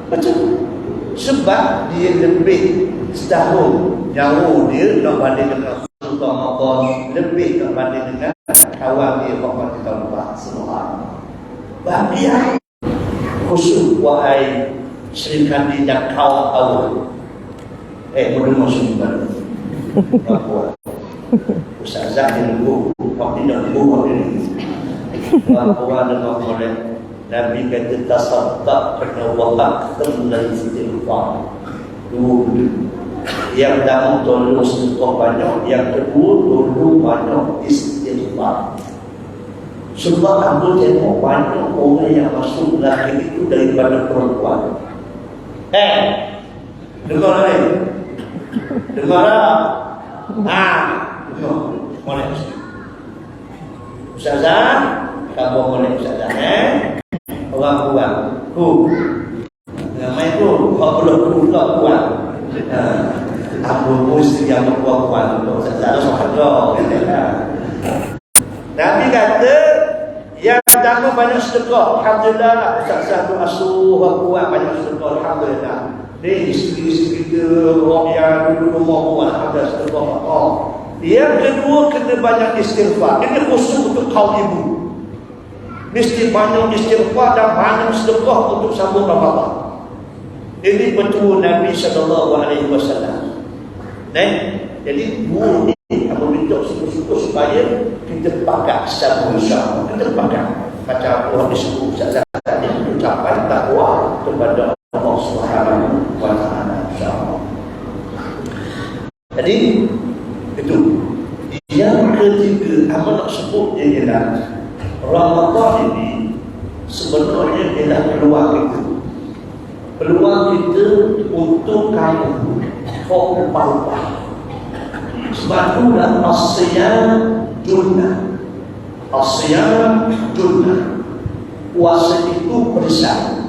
Betul. Sebab dia lebih setahun jauh dia nak banding dengan Rasulullah, lebih nak banding dengan kawan dia waktu kita lupa semua. Bagi khusus wahai Sri Kandi dan kaum awal. Mendengar sumber. Bahawa Ustazah dia nunggu, waktu dia nunggu waktu ini. Bahawa dengar oleh Nabi kata tasaddaq kena waqak temulai istighfar. Dua. Yang pertama tolong sedekah banyak, yang kedua tolong banyak istighfar. Sebab aku tengok banyak orang yang masuk lelaki itu daripada perempuan. Dengar ni. Dengar tak? Dengar. Boleh. Ustazah, kamu boleh Ustazah, orang-orang. Namanya tu, kalau belum kuat. Aku mesti yang kuat-kuat untuk Ustazah sahaja. Nabi kata, yang pertama banyak sedekah. Alhamdulillah, Ustazah tu asuh kuat banyak sedekah. Alhamdulillah. Ni isteri-isteri kita, orang yang dulu rumah kuat, alhamdulillah sedekah. Yang kedua, kena banyak istighfar. Ini khusus untuk kaum ibu. Mesti banyak istighfar dan banyak sedekah untuk sambung Ramadan. Ini betul Nabi SAW. Jadi guru ni aku minta suku-suku supaya kita pakai sabun syam. Kita pakai macam Allah disebut Ustazah tadi, ucapan takwa kepada Allah Subhanahu wa taala insyaallah. Jadi itu. Yang ketiga, apa nak sebut dia ialah Ramadan ini sebenarnya ialah peluang kita. Peluang kita untuk kamu berubah. Sebab itulah as-siyam junnah. As-siyam junnah. Puasa itu perisai.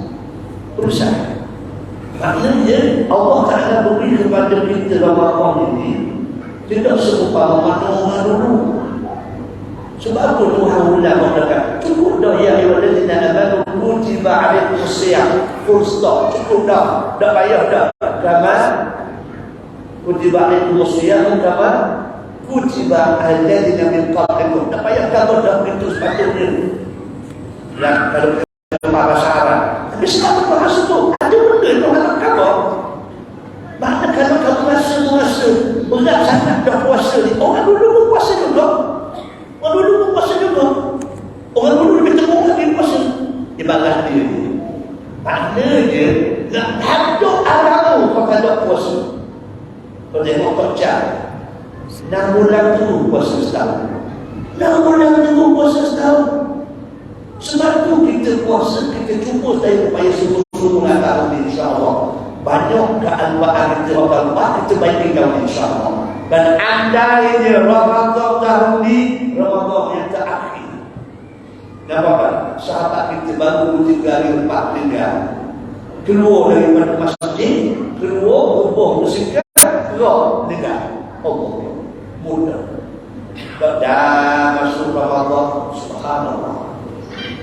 Maknanya Allah Ta'ala beri kepada kita Ramadan ini tidak serupa Ramadan dulu. Sebab apa Tuhan ulama berkata, cukup dah ya ayyuhallazina amanu kutiba alaikumus shiyam. Full stop. Cukup dah. Tak payah dah. Kama kutiba alaikumus shiyam kama kutiba alallazina min qablikum. Tak payah kabar dah itu sepatutnya. Dan kalau kita bahasa Arab, tapi sebab bahasa tu ada benda yang nak kabar. Mana kalau kamu rasa berat sangat dah puasa ni, orang dulu pun puasa juga. Orang dulu lebih tengok lagi puasa. Dia balas dia. Maknanya nak ada aramu kau tak puasa. Kau tengok kau cak 6 bulan tu puasa setahun. 6 bulan tu puasa setahun. Sebab tu kita puasa, kita cuba saya supaya sungguh-sungguh tahun ni insyaAllah. Banyak kealwaan kita Allah, kita baiki kau insyaAllah. Dan andainya Ramadan tahun ni Ramadan yang terakhir. Nampak sahabat kita baru 3 hari 4 tinggal. Keluar daripada masjid, keluar hubung bersikap, keluar negara. Allah mudah. Dah masuk Ramadan, subhanallah.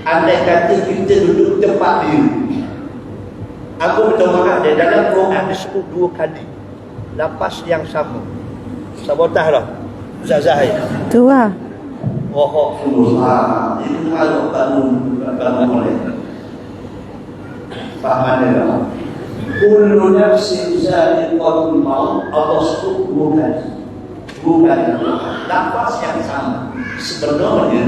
Andai kata kita duduk tempat dia, aku minta maaf dia dalam Quran disebut 2 kali lapas yang sama. Sabotah lah Ustazah tu lah. Itu kalau kamu boleh faham dia lah. Kullu nafsin za'iqatul maut. Allah sebut 2 kali. 2 kali lapas yang sama. Sebenarnya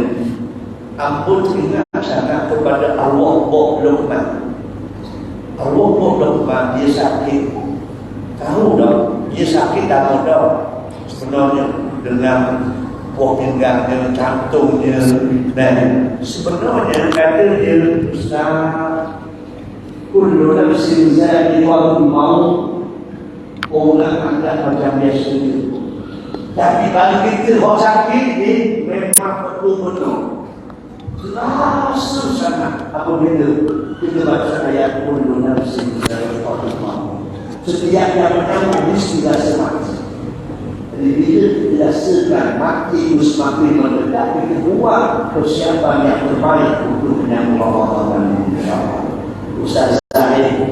ampun ingat sangat kepada Allah Luqman. Allah Luqman dia sakit. Tahu tak? Dia sakit tak tahu. sebenarnya dengan buah pinggangnya, jantungnya, dan sebenarnya kata dia Ustaz, kullu nafsin za'iqatul maut, orang anda macam biasa itu. Tapi kalau kita orang sakit ni memang betul-betul langsung sangat apabila kita baca ayat kullu nafsin za'iqatul maut. Setiap yang pertama mesti rasa mati. Jadi bila dirasakan mati itu semakin mendekat, kita buat persiapan yang terbaik untuk menyambut Allah insya-Allah. Ustaz Zahid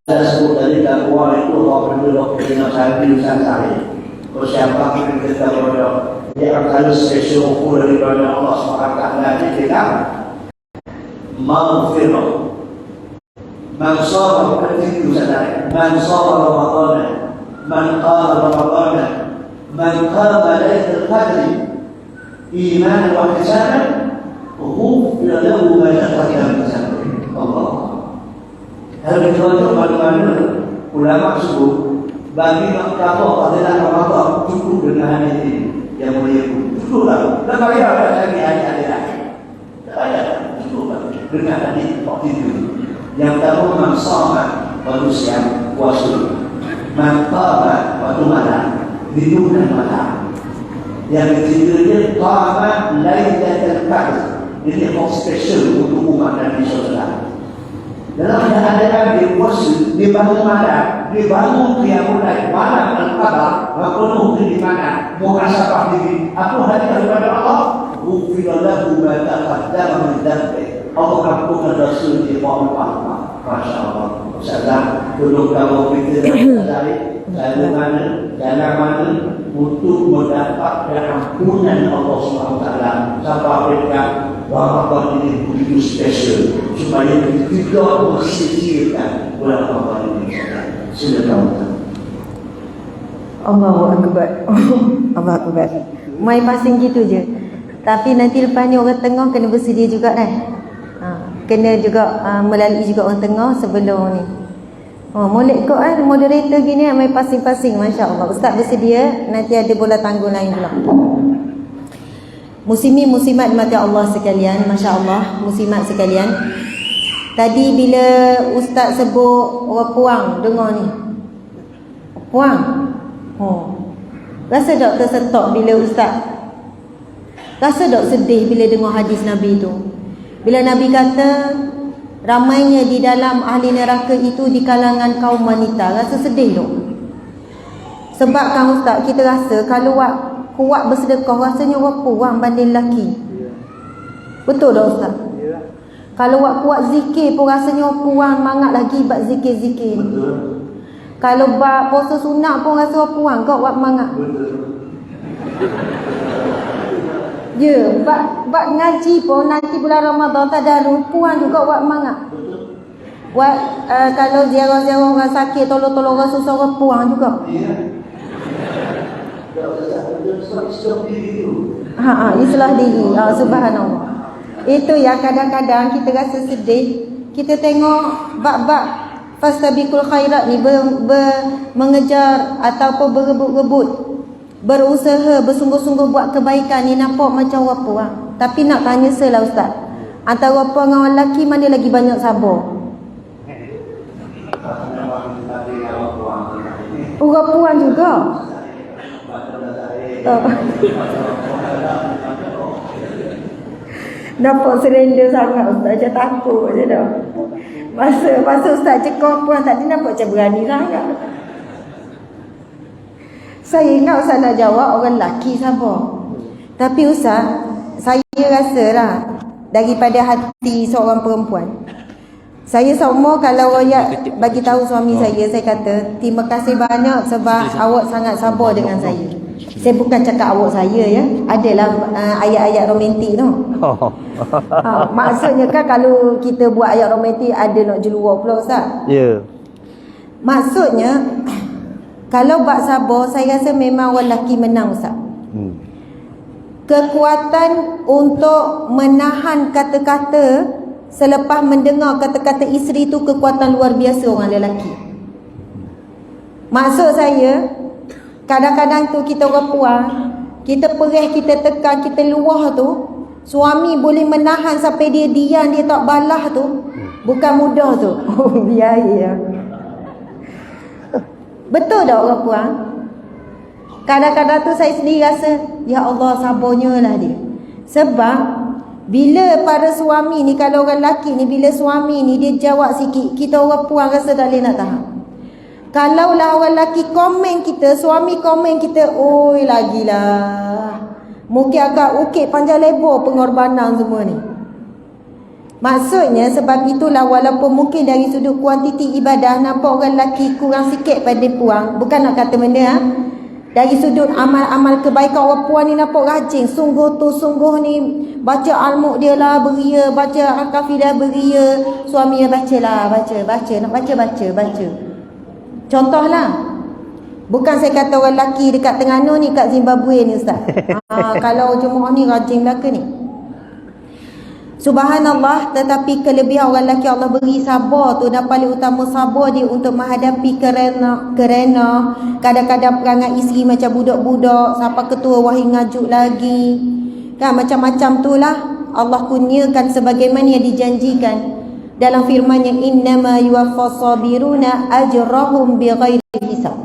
sebut dari dakwah itu orang berdua dengan Sabi Ustaz Zahid. Persiapan kita berdoa yang harus spesial daripada Allah SWT kita maghfirah. Man sabara ketika Ustaz man sabara Ramadan, man qala Ramadan, man qama lailatul qadri imanan wa ihsanan, ghufira lahu ma taqaddama min dhanbihi. Allah. Harus dicontoh mana-mana ulama sebut bagi kamu adalah Ramadan cukup dengan hadis ini yang mulia itu. Cukuplah. Dan bagi apa lagi hadis lain? Tak ada. Cukuplah dengan hadis waktu itu. Yang tahu man shama wa siam puasa, man qama waktu malam hidup dan malam. Yang ketiganya qama lailatul qadr. Ini hak spesial untuk umat Nabi SAW. Dalam keadaan dia puasa, dia bangun malam, dia bangun qiyamul lail malam al-qadar, penuh di mana muhasabah diri. Apa hadiah daripada Allah? Ghufira lahu ma taqaddama min dhanbihi. Allah ampunkan dosa dia Allah. Masya Allah. Ustazah, dulu kamu fikir dari jalan mana untuk mendapatkan ampunan Allah SWT sampai mereka Ramadan ini begitu spesial supaya tidak bersisirkan bulan Ramadan ini. Silakan. Allahu Akbar. Allahu Akbar. Mai pasing gitu je. Tapi nanti lepas ni orang tengah kena bersedia juga kan. Kena juga melalui juga orang tengah sebelum ni. Molek kau moderator gini mai pasing-pasing, masya-Allah. Ustaz bersedia, nanti ada bola tangguh lain pula. Muslimin muslimat mati Allah sekalian, masya-Allah, muslimat sekalian. Tadi bila Ustaz sebut orang puang dengar ni. Puang. Rasa tak tersentak bila Ustaz? Rasa tak sedih bila dengar hadis Nabi tu? Bila Nabi kata ramainya di dalam ahli neraka itu di kalangan kaum wanita, rasa sedih tu. Sebab kan Ustaz, kita rasa kalau kuat bersedekah rasanya orang kurang banding lelaki. Betul tak Ustaz? Kalau kuat zikir pun rasanya orang kurang mangat lagi buat zikir-zikir. Kalau buat puasa sunat pun rasa orang kurang kau buat mangat. Ya, buat ngaji pun nanti bulan Ramadan tadarus puan juga buat mangat. Buat kalau ziarah-ziarah orang sakit, tolong-tolong orang susah orang puan juga. Islah diri. Subhanallah. Itu yang kadang-kadang kita rasa sedih. Kita tengok bab-bab fastabiqul khairat ni mengejar ataupun berebut-rebut, berusaha bersungguh-sungguh buat kebaikan ni, nampak macam apa lah. Tapi nak tanya saya lah Ustaz, antara apa dengan orang lelaki mana lagi banyak sabar? Orang puan juga. Nampak serenda sangat Ustaz, macam takut je dah. Masa Ustaz cakap puan tadi nampak macam berani sangat. Saya ingat Ustaz nak jawab orang lelaki sabar. Tapi Ustaz, saya rasa lah daripada hati seorang perempuan, saya semua kalau royak bagi tahu suami saya kata terima kasih banyak sebab awak sangat sabar dengan saya. Saya bukan cakap awak saya ya. Adalah ayat-ayat romantik tu. Maksudnya kan kalau kita buat ayat romantik ada nak jeluar pula Ustaz. Ya. Maksudnya kalau bab sabar, saya rasa memang orang lelaki menang Ustaz. Kekuatan untuk menahan kata-kata selepas mendengar kata-kata isteri itu kekuatan luar biasa orang lelaki. Maksud saya, Kadang-kadang tu kita orang puan, kita perih, kita tekan, kita luah tu, suami boleh menahan sampai dia diam, dia tak balas tu, bukan mudah tu. Oh, biaya. Betul tak orang puan? Kadang-kadang tu saya sendiri rasa, ya Allah, sabarnya lah dia. Sebab bila para suami ni, kalau orang lelaki ni, bila suami ni dia jawab sikit, kita orang puan rasa tak boleh nak tahan. Kalau lah orang lelaki komen kita, suami komen kita, oi lagilah, mungkin agak ukit panjang lebar pengorbanan semua ni. Maksudnya sebab itulah, walaupun mungkin dari sudut kuantiti ibadah nampak orang lelaki kurang sikit pada puan, bukan nak kata benda dari sudut amal-amal kebaikan orang puan ni nampak rajin, sungguh tu sungguh ni, baca al-muk dia lah beria, baca al-kafilah beria, suami dia bacalah, baca, nak baca. Contohlah, bukan saya kata orang lelaki dekat Terengganu ni, kat Zimbabwe ni Ustaz. Kalau jemaah ni rajin belaka ni. Subhanallah, tetapi kelebihan orang lelaki Allah beri sabar tu, dan paling utama sabar dia untuk menghadapi kerana kadang-kadang perangai isteri macam budak-budak, siapa ketua wahai ngajuk lagi. Kan macam-macam tu lah. Allah kurniakan sebagaimana yang dijanjikan dalam firman-Nya, innama yuwaffas sabiruna ajrahum bighairi hisab.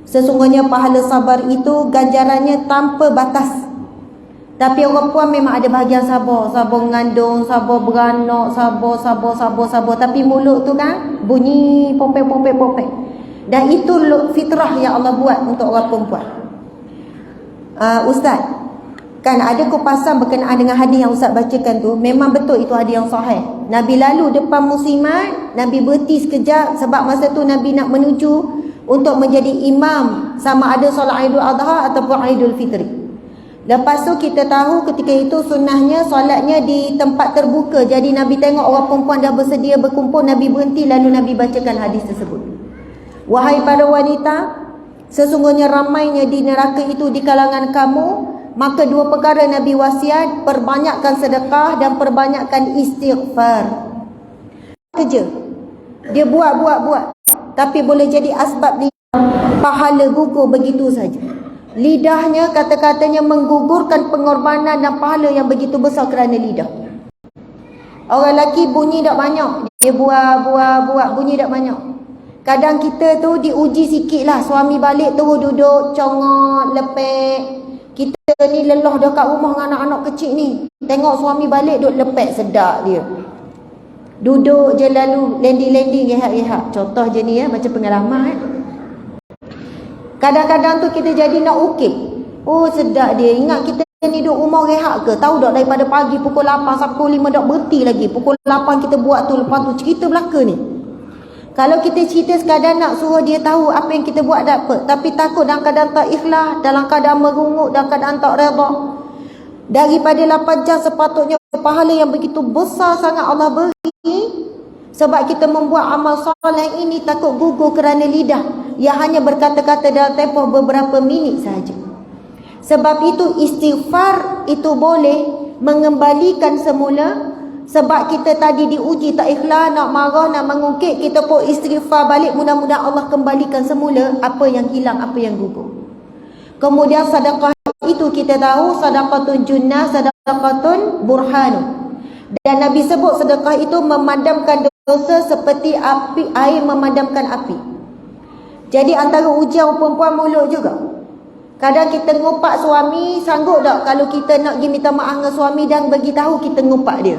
Sesungguhnya pahala sabar itu ganjarannya tanpa batas. Tapi orang puan memang ada bahagian sabar, sabar mengandung, sabar beranak, sabar. Tapi mulut tu kan bunyi popek. Dan itu fitrah yang Allah buat untuk orang perempuan. Ustaz, kan ada kupasan berkenaan dengan hadis yang Ustaz bacakan tu, memang betul itu hadis yang sahih. Nabi lalu depan muslimat, Nabi berhenti sekejap sebab masa tu Nabi nak menuju untuk menjadi imam, sama ada solat Aidul Adha ataupun Aidul Fitri. Lepas tu kita tahu ketika itu sunnahnya solatnya di tempat terbuka. Jadi Nabi tengok orang perempuan dah bersedia berkumpul, Nabi berhenti lalu Nabi bacakan hadis tersebut. Wahai para wanita, sesungguhnya ramainya di neraka itu di kalangan kamu, maka dua perkara Nabi wasiat, perbanyakkan sedekah dan perbanyakkan istighfar. Kerja dia buat, tapi boleh jadi asbab pahala gugur begitu saja. Lidahnya kata-katanya menggugurkan pengorbanan dan pahala yang begitu besar kerana lidah. Orang lelaki bunyi tak banyak, dia buat bunyi tak banyak. Kadang kita tu diuji sikit lah, suami balik terus duduk congok, lepek. Kita ni lelah dah kat rumah dengan anak-anak kecil ni, tengok suami balik duduk lepek, sedap dia. Duduk je lalu landing-landing, rehat-rehat. Contoh je ni macam pengalaman Kadang-kadang tu kita jadi nak ukit. Oh sedap dia. Ingat kita ni duduk rumah rehat ke? Tahu tak daripada pagi pukul 8 sampai pukul 5 dak berhenti lagi. Pukul 8 kita buat tu, lepas tu cerita belaka ni. Kalau kita cerita sekadar nak suruh dia tahu apa yang kita buat tak apa. Tapi takut dalam keadaan tak ikhlas, dalam keadaan merungut, dalam keadaan tak redha. Daripada 8 jam sepatutnya pahala yang begitu besar sangat Allah beri. Sebab kita membuat amal soleh ini takut gugur kerana lidah yang hanya berkata-kata dalam tempoh beberapa minit saja. Sebab itu istighfar itu boleh mengembalikan semula. Sebab kita tadi diuji tak ikhlas, nak marah, nak mengungkit, kita pun istighfar balik, mudah-mudahan Allah kembalikan semula apa yang hilang, apa yang gugur. Kemudian sedekah itu kita tahu sadaqatun junnah, sadaqatun burhanun. Dan Nabi sebut sedekah itu memadamkan dosa seperti api, air memadamkan api. Jadi antara ujian perempuan mulut juga. Kadang kita ngupak suami, sanggup tak kalau kita nak pergi minta maaf dengan suami dan bagi tahu kita ngupak dia?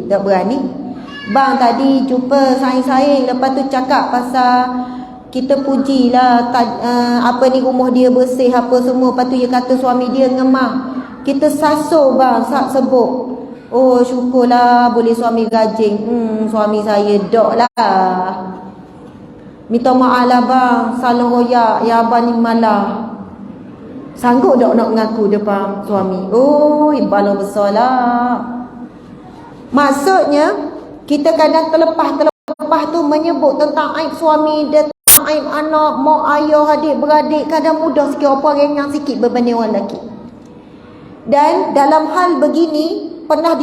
Tak berani. Bang tadi jumpa saing-saing, lepas tu cakap pasal kita pujilah apa ni rumah dia bersih apa semua, lepas tu dia kata suami dia ngemah. Kita sasur bang, sebut. Oh syukurlah boleh suami gajing. Suami saya dok lah. Minta maaf lah bang, salah royak, ya abang ni malah. Sanggup tak nak mengaku depan suami? Oh bala besar lah. Maksudnya kita kadang terlepas tu menyebut tentang aib suami dan aib anak, mak ayah, adik-beradik. Kadang mudah sikit, apa ringan sikit berbanding orang lelaki. Dan dalam hal begini pernah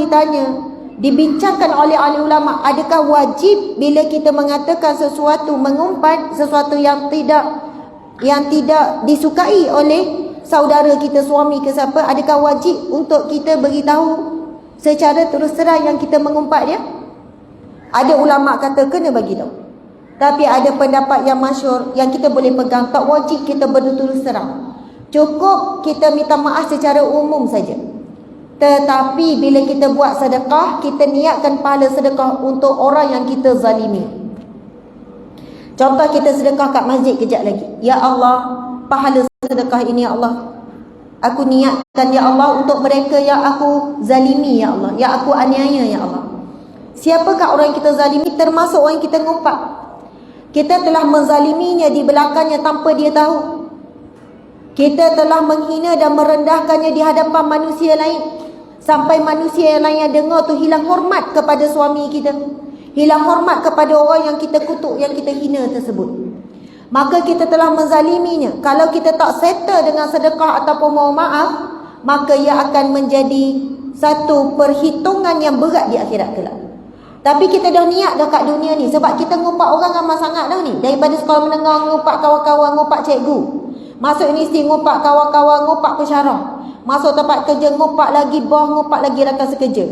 dibincangkan oleh ahli ulama, adakah wajib bila kita mengatakan sesuatu, mengumpat sesuatu yang tidak yang tidak disukai oleh saudara kita, suami ke siapa, adakah wajib untuk kita beritahu secara terus terang yang kita mengumpat dia? Ada ulama kata kena bagi tahu. Tapi ada pendapat yang masyhur yang kita boleh pegang, tak wajib kita berterus terang. Cukup kita minta maaf secara umum saja. Tetapi bila kita buat sedekah, kita niatkan pahala sedekah untuk orang yang kita zalimi. Contoh kita sedekah kat masjid kejap lagi. Ya Allah, pahala sedekah ini ya Allah, aku niatkan ya Allah untuk mereka yang aku zalimi ya Allah, yang aku aniaya ya Allah. Siapakah orang yang kita zalimi? Termasuk orang yang kita ngumpat. Kita telah menzaliminya di belakangnya tanpa dia tahu. Kita telah menghina dan merendahkannya di hadapan manusia lain, sampai manusia yang lain yang dengar tu hilang hormat kepada suami kita, hilang hormat kepada orang yang kita kutuk, yang kita hina tersebut. Maka kita telah menzaliminya. Kalau kita tak settle dengan sedekah ataupun mohon maaf, maka ia akan menjadi satu perhitungan yang berat di akhirat kelak. Tapi kita dah niat dah kat dunia ni, sebab kita ngumpat orang ramai sangat dah ni. Daripada sekolah menengah ngumpat kawan-kawan, ngumpat cikgu, masuk universiti ngumpat kawan-kawan, ngumpat pensyarah, masuk tempat kerja ngumpat lagi bos, ngumpat lagi rakan sekerja.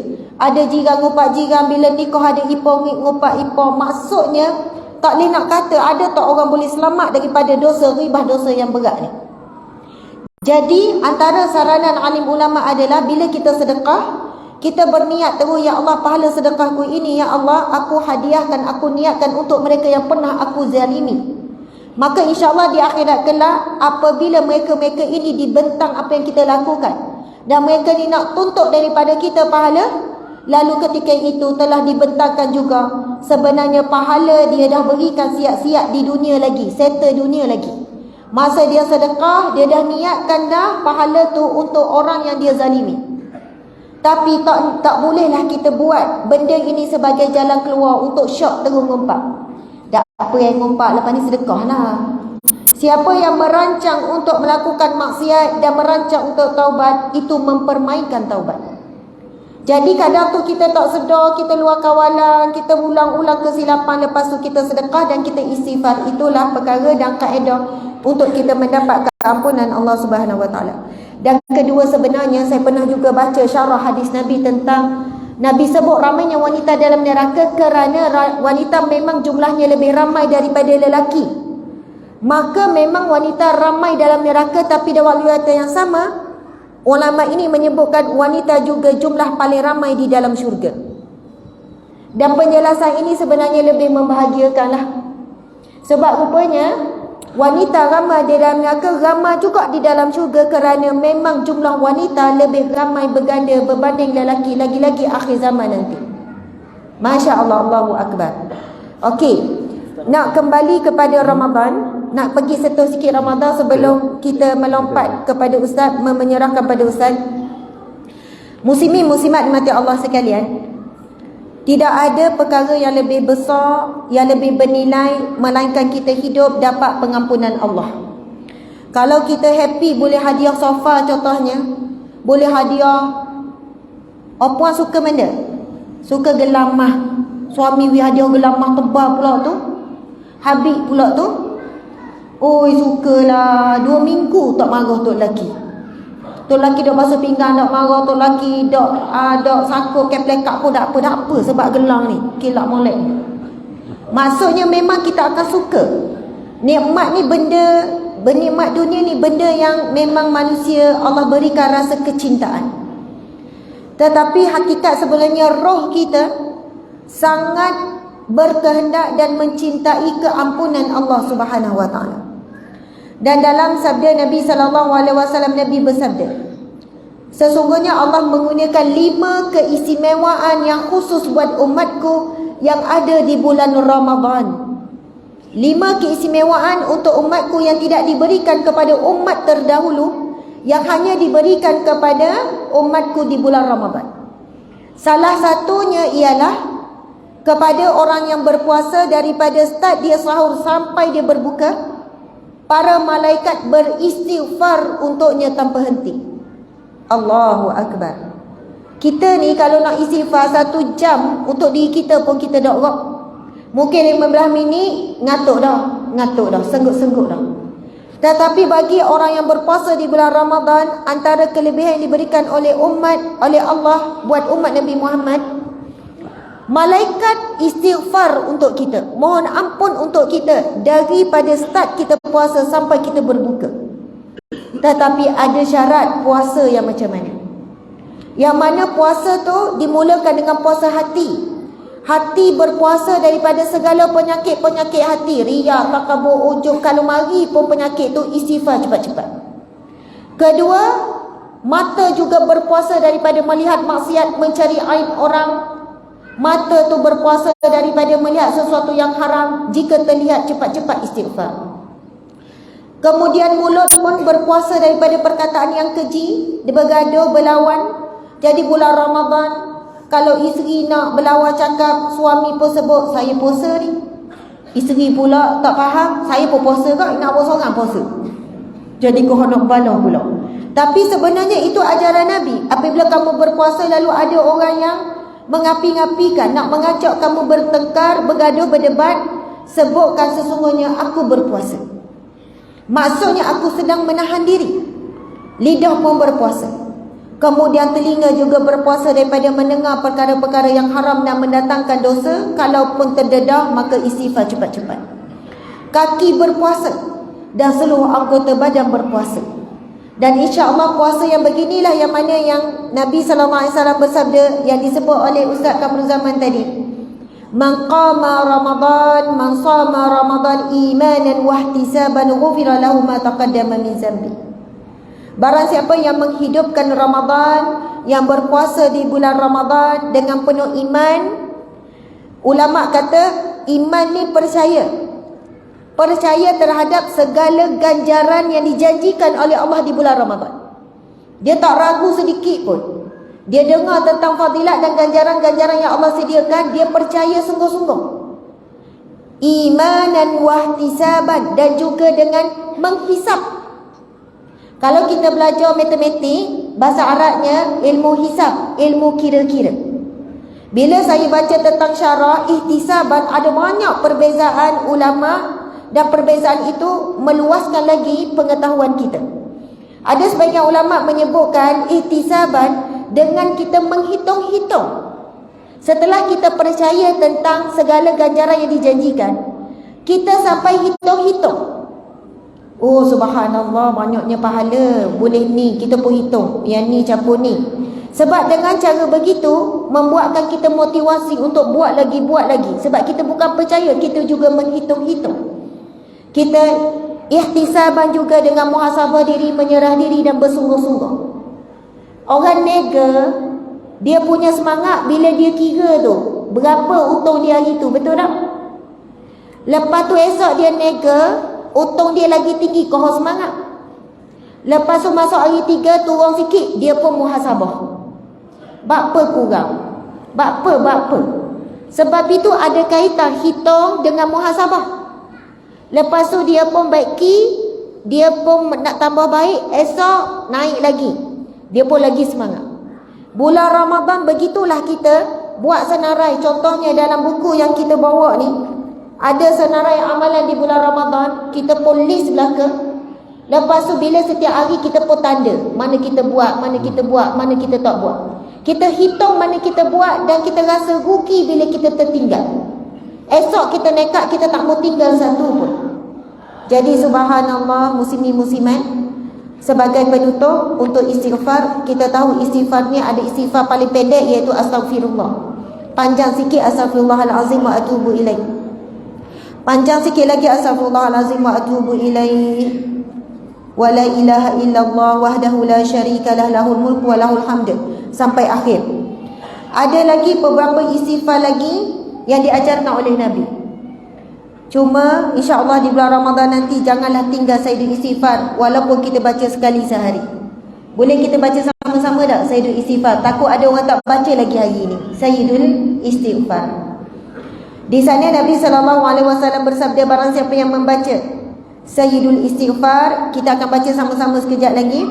Ada jiran ngumpat jiran, bila nikah ada ipar ngumpat ipar. Maksudnya tak boleh nak kata ada tak orang boleh selamat daripada dosa ribah, dosa yang berat ni. Jadi antara saranan alim ulama adalah bila kita sedekah, kita berniat terus, ya Allah pahala sedekahku ini ya Allah, aku hadiahkan, aku niatkan untuk mereka yang pernah aku zalimi. Maka insya-Allah di akhirat kelak, apabila mereka-mereka ini dibentang apa yang kita lakukan dan mereka ni nak tuntut daripada kita pahala, lalu ketika itu telah dibentangkan juga sebenarnya pahala dia dah berikan siap-siap di dunia lagi, settle dunia lagi. Masa dia sedekah, dia dah niatkan dah pahala tu untuk orang yang dia zalimi. Tapi tak bolehlah kita buat benda ini sebagai jalan keluar untuk syok terus ngumpat. Tak apa yang ngumpat, lepas ni sedekah lah. Siapa yang merancang untuk melakukan maksiat dan merancang untuk taubat, itu mempermainkan taubat. Jadi kadang tu kita tak sedar, kita luar kawalan, kita ulang-ulang kesilapan, lepas tu kita sedekah dan kita istighfar. Itulah perkara dan kaedah untuk kita mendapat keampunan Allah Subhanahu Wa Taala. Dan kedua, sebenarnya saya pernah juga baca syarah hadis Nabi tentang Nabi sebut ramainya wanita dalam neraka kerana wanita memang jumlahnya lebih ramai daripada lelaki. Maka memang wanita ramai dalam neraka, tapi dalam riwayat yang sama ulama ini menyebutkan wanita juga jumlah paling ramai di dalam syurga. Dan penjelasan ini sebenarnya lebih membahagiakanlah. Sebab rupanya wanita ramai di dalam neraka, ramai juga di dalam syurga, kerana memang jumlah wanita lebih ramai berganda berbanding lelaki, lagi-lagi akhir zaman nanti. Masya Allah, Allahu Akbar. Okey, nak kembali kepada Ramadan, nak pergi sentuh sikit Ramadan sebelum kita melompat kepada Ustaz, menyerahkan pada Ustaz. Muslimin muslimat dimati Allah sekalian, tidak ada perkara yang lebih besar, yang lebih bernilai, melainkan kita hidup dapat pengampunan Allah. Kalau kita happy, boleh hadiah sofa contohnya, boleh hadiah. Puan suka mana? Suka gelang mah. Suami hadiah gelang mah tebal pula tu, habis pula tu. Oi, sukalah. 2 minggu tak marah tok lelaki. Tok lelaki dok basuh pinggang, dok marah. Tok lelaki dok sakut keplekak pun tak apa sebab gelang ni, kilap molek. Maksudnya memang kita akan suka. Nikmat ni bernikmat dunia ni benda yang memang manusia Allah berikan rasa kecintaan. Tetapi hakikat sebenarnya roh kita sangat berkehendak dan mencintai keampunan Allah Subhanahu Wa Taala. Dan dalam sabda Nabi SAW, Nabi bersabda, sesungguhnya Allah menggunakan 5 keistimewaan yang khusus buat umatku yang ada di bulan Ramadan. 5 keistimewaan untuk umatku yang tidak diberikan kepada umat terdahulu, yang hanya diberikan kepada umatku di bulan Ramadan. Salah satunya ialah kepada orang yang berpuasa, daripada start dia sahur sampai dia berbuka, para malaikat beristighfar untuknya tanpa henti. Allahu Akbar. Kita ni kalau nak istighfar 1 jam untuk diri kita pun kita dak rok. Mungkin 15 minit ngantuk dah, sengguk-sengguk dah. Tetapi bagi orang yang berpuasa di bulan Ramadan, antara kelebihan yang diberikan oleh Allah buat umat Nabi Muhammad, malaikat istighfar untuk kita, mohon ampun untuk kita daripada start kita puasa sampai kita berbuka. Tetapi ada syarat puasa yang macam mana? Yang mana puasa tu dimulakan dengan puasa hati. Hati berpuasa daripada segala penyakit-penyakit hati, riak, takabur, ujub. Kalau mari pun penyakit tu, istighfar cepat-cepat. Kedua, mata juga berpuasa daripada melihat maksiat, mencari aib orang. Mata tu berpuasa daripada melihat sesuatu yang haram. Jika terlihat, cepat-cepat istighfar. Kemudian mulut pun berpuasa daripada perkataan yang keji, bergaduh, berlawan. Jadi bulan Ramadan, kalau isteri nak berlawan cakap, suami pun sebut, saya puasa ni. Isteri pula tak faham, saya pun puasa kak, nak buat seorang puasa. Jadi kau nak balah pula. Tapi sebenarnya itu ajaran Nabi. Apabila kamu berpuasa lalu ada orang yang mengapi-ngapikan, nak mengajak kamu bertengkar, bergaduh, berdebat, sebutkan sesungguhnya aku berpuasa. Maksudnya aku sedang menahan diri. Lidah pun berpuasa. Kemudian telinga juga berpuasa daripada mendengar perkara-perkara yang haram dan mendatangkan dosa. Kalaupun terdedah, maka istighfar cepat-cepat. Kaki berpuasa dan seluruh anggota badan berpuasa. Dan insya-Allah puasa yang beginilah yang mana yang Nabi SAW bersabda, yang disebut oleh Ustaz Kamrul Zaman tadi. Man qama Ramadan, man sama Ramadan imanan wa ihtisaban ghufira lahu ma taqaddama min zambi. Barang siapa yang menghidupkan Ramadan, yang berpuasa di bulan Ramadan dengan penuh iman. Ulama kata iman ni percaya. Percaya terhadap segala ganjaran yang dijanjikan oleh Allah di bulan Ramadan. Dia tak ragu sedikit pun. Dia dengar tentang fadilat dan ganjaran-ganjaran yang Allah sediakan, dia percaya sungguh-sungguh. Imanan wa ihtisaban, dan juga dengan menghisap. Kalau kita belajar matematik, bahasa Arabnya ilmu hisab, ilmu kira-kira. Bila saya baca tentang syarah, ihtisaban, ada banyak perbezaan ulama, dan perbezaan itu meluaskan lagi pengetahuan kita. Ada sebagian ulama menyebutkan ihtisaban dengan kita menghitung-hitung. Setelah kita percaya tentang segala ganjaran yang dijanjikan, kita sampai hitung-hitung. Oh subhanallah, banyaknya pahala. Boleh ni, kita pun hitung. Yang ni campur ni. Sebab dengan cara begitu, membuatkan kita motivasi untuk buat lagi. Sebab kita bukan percaya, kita juga menghitung-hitung. Kita ihtisaban juga dengan muhasabah diri, menyerah diri dan bersungguh-sungguh. Orang nega, dia punya semangat bila dia kira tu, berapa untung dia hari tu, betul tak? Lepas tu esok dia nega, untung dia lagi tinggi, kohor semangat. Lepas tu masuk hari 3, turun sikit, dia pun muhasabah. Bapa kurang, bapa. Sebab itu ada kaitan hitung dengan muhasabah. Lepas tu dia pun baiki, dia pun nak tambah baik, esok naik lagi, dia pun lagi semangat. Bulan Ramadan begitulah kita buat senarai. Contohnya dalam buku yang kita bawa ni, ada senarai amalan di bulan Ramadan, kita pun list belaka. Lepas tu bila setiap hari kita pun tanda, mana kita buat, mana kita buat, mana kita tak buat. Kita hitung mana kita buat dan kita rasa rugi bila kita tertinggal. Esok kita nekat, kita tak mau tinggal satu pun. Jadi subhanallah, muslimin muslimat, sebagai penutup untuk istighfar, kita tahu istighfar ni ada istighfar paling pendek, iaitu astaghfirullah. Panjang sikit astaghfirullahalazim wa atubu ilaih. Panjang sikit lagi astaghfirullahalazim wa atubu ilaih. Wa la ilaha illallah wahdahu la syarikalah, lahul mulku wa lahul hamd, sampai akhir. Ada lagi beberapa istighfar lagi yang diajarkan oleh Nabi. Cuma insya-Allah di bulan Ramadan nanti janganlah tinggal Sayyidul Istighfar, walaupun kita baca sekali sehari. Boleh kita baca sama-sama tak Sayyidul Istighfar? Takut ada orang tak baca lagi hari ini. Sayyidul Istighfar. Di sana Nabi SAW bersabda, barang siapa yang membaca Sayyidul Istighfar, kita akan baca sama-sama sekejap lagi,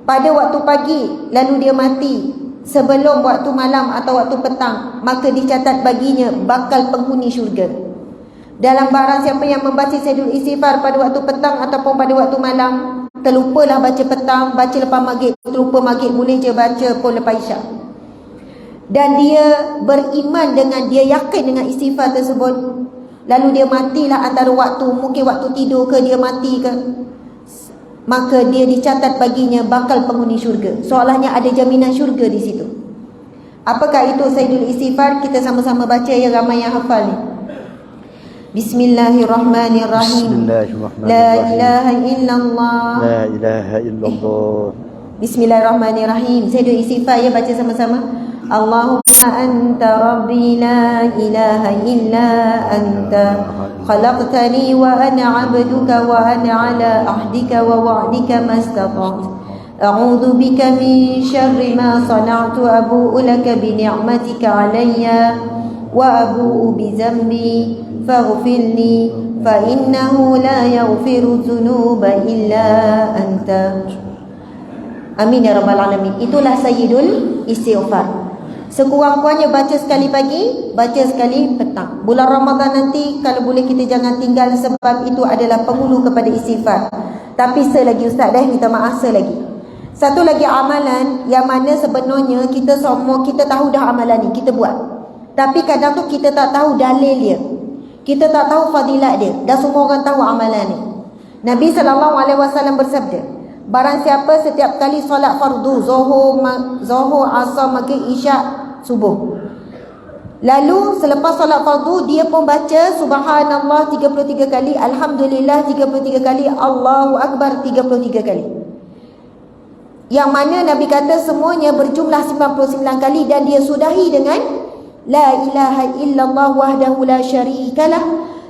pada waktu pagi lalu dia mati sebelum waktu malam atau waktu petang, maka dicatat baginya bakal penghuni syurga. Dalam barang siapa yang membaca Sayyidul Istighfar pada waktu petang ataupun pada waktu malam, terlupalah baca petang, baca lepas maghrib, terlupa maghrib, boleh je baca pun lepas isyak. Dan dia beriman dengan, dia yakin dengan istighfar tersebut, lalu dia matilah antara waktu, mungkin waktu tidur ke dia mati ke, maka dia dicatat baginya bakal penghuni syurga. Soalnya ada jaminan syurga di situ. Apakah itu Sayyidul Istighfar? Kita sama-sama baca ya, ramai yang hafal ni. Bismillahirrahmanirrahim. La ilaha illallah. La ilaha illallah. Bismillahirrahmanirrahim. Sayyidul Istighfar ya, baca sama-sama. Allahumma anta rabbi la ilaha illa anta khalaqtani wa ana 'abduka wa ana 'ala ahdika wa wa'dika mastata'tu a'udzu bika min syarri ma sana'tu abu'u laka bi ni'matika 'alayya wa abu'u bi dzambi faghfirli fa innahu la yaghfiru dzunuba illa anta. Amin ya rabbal alamin. Itulah Sayyidul Istighfar. Sekurang-kurangnya baca sekali pagi, baca sekali petang. Bulan Ramadan nanti kalau boleh kita jangan tinggal, sebab itu adalah penghulu kepada istighfar. Tapi selagi Ustaz minta maaf selagi. Satu lagi amalan yang mana sebenarnya kita semua kita tahu dah amalan ni, kita buat. Tapi kadang tu kita tak tahu dalil dia. Kita tak tahu fadilat dia. Dah semua orang tahu amalan ni. Nabi SAW bersabda, barang siapa setiap kali solat fardu, Zuhur, Asar, Maghrib, Isyak, Subuh, lalu selepas solat fardu dia pun baca Subhanallah 33 kali, Alhamdulillah 33 kali, Allahu Akbar 33 kali, yang mana Nabi kata semuanya berjumlah 99 kali, dan dia sudahi dengan La ilaha illallah wahdahu la syarikalah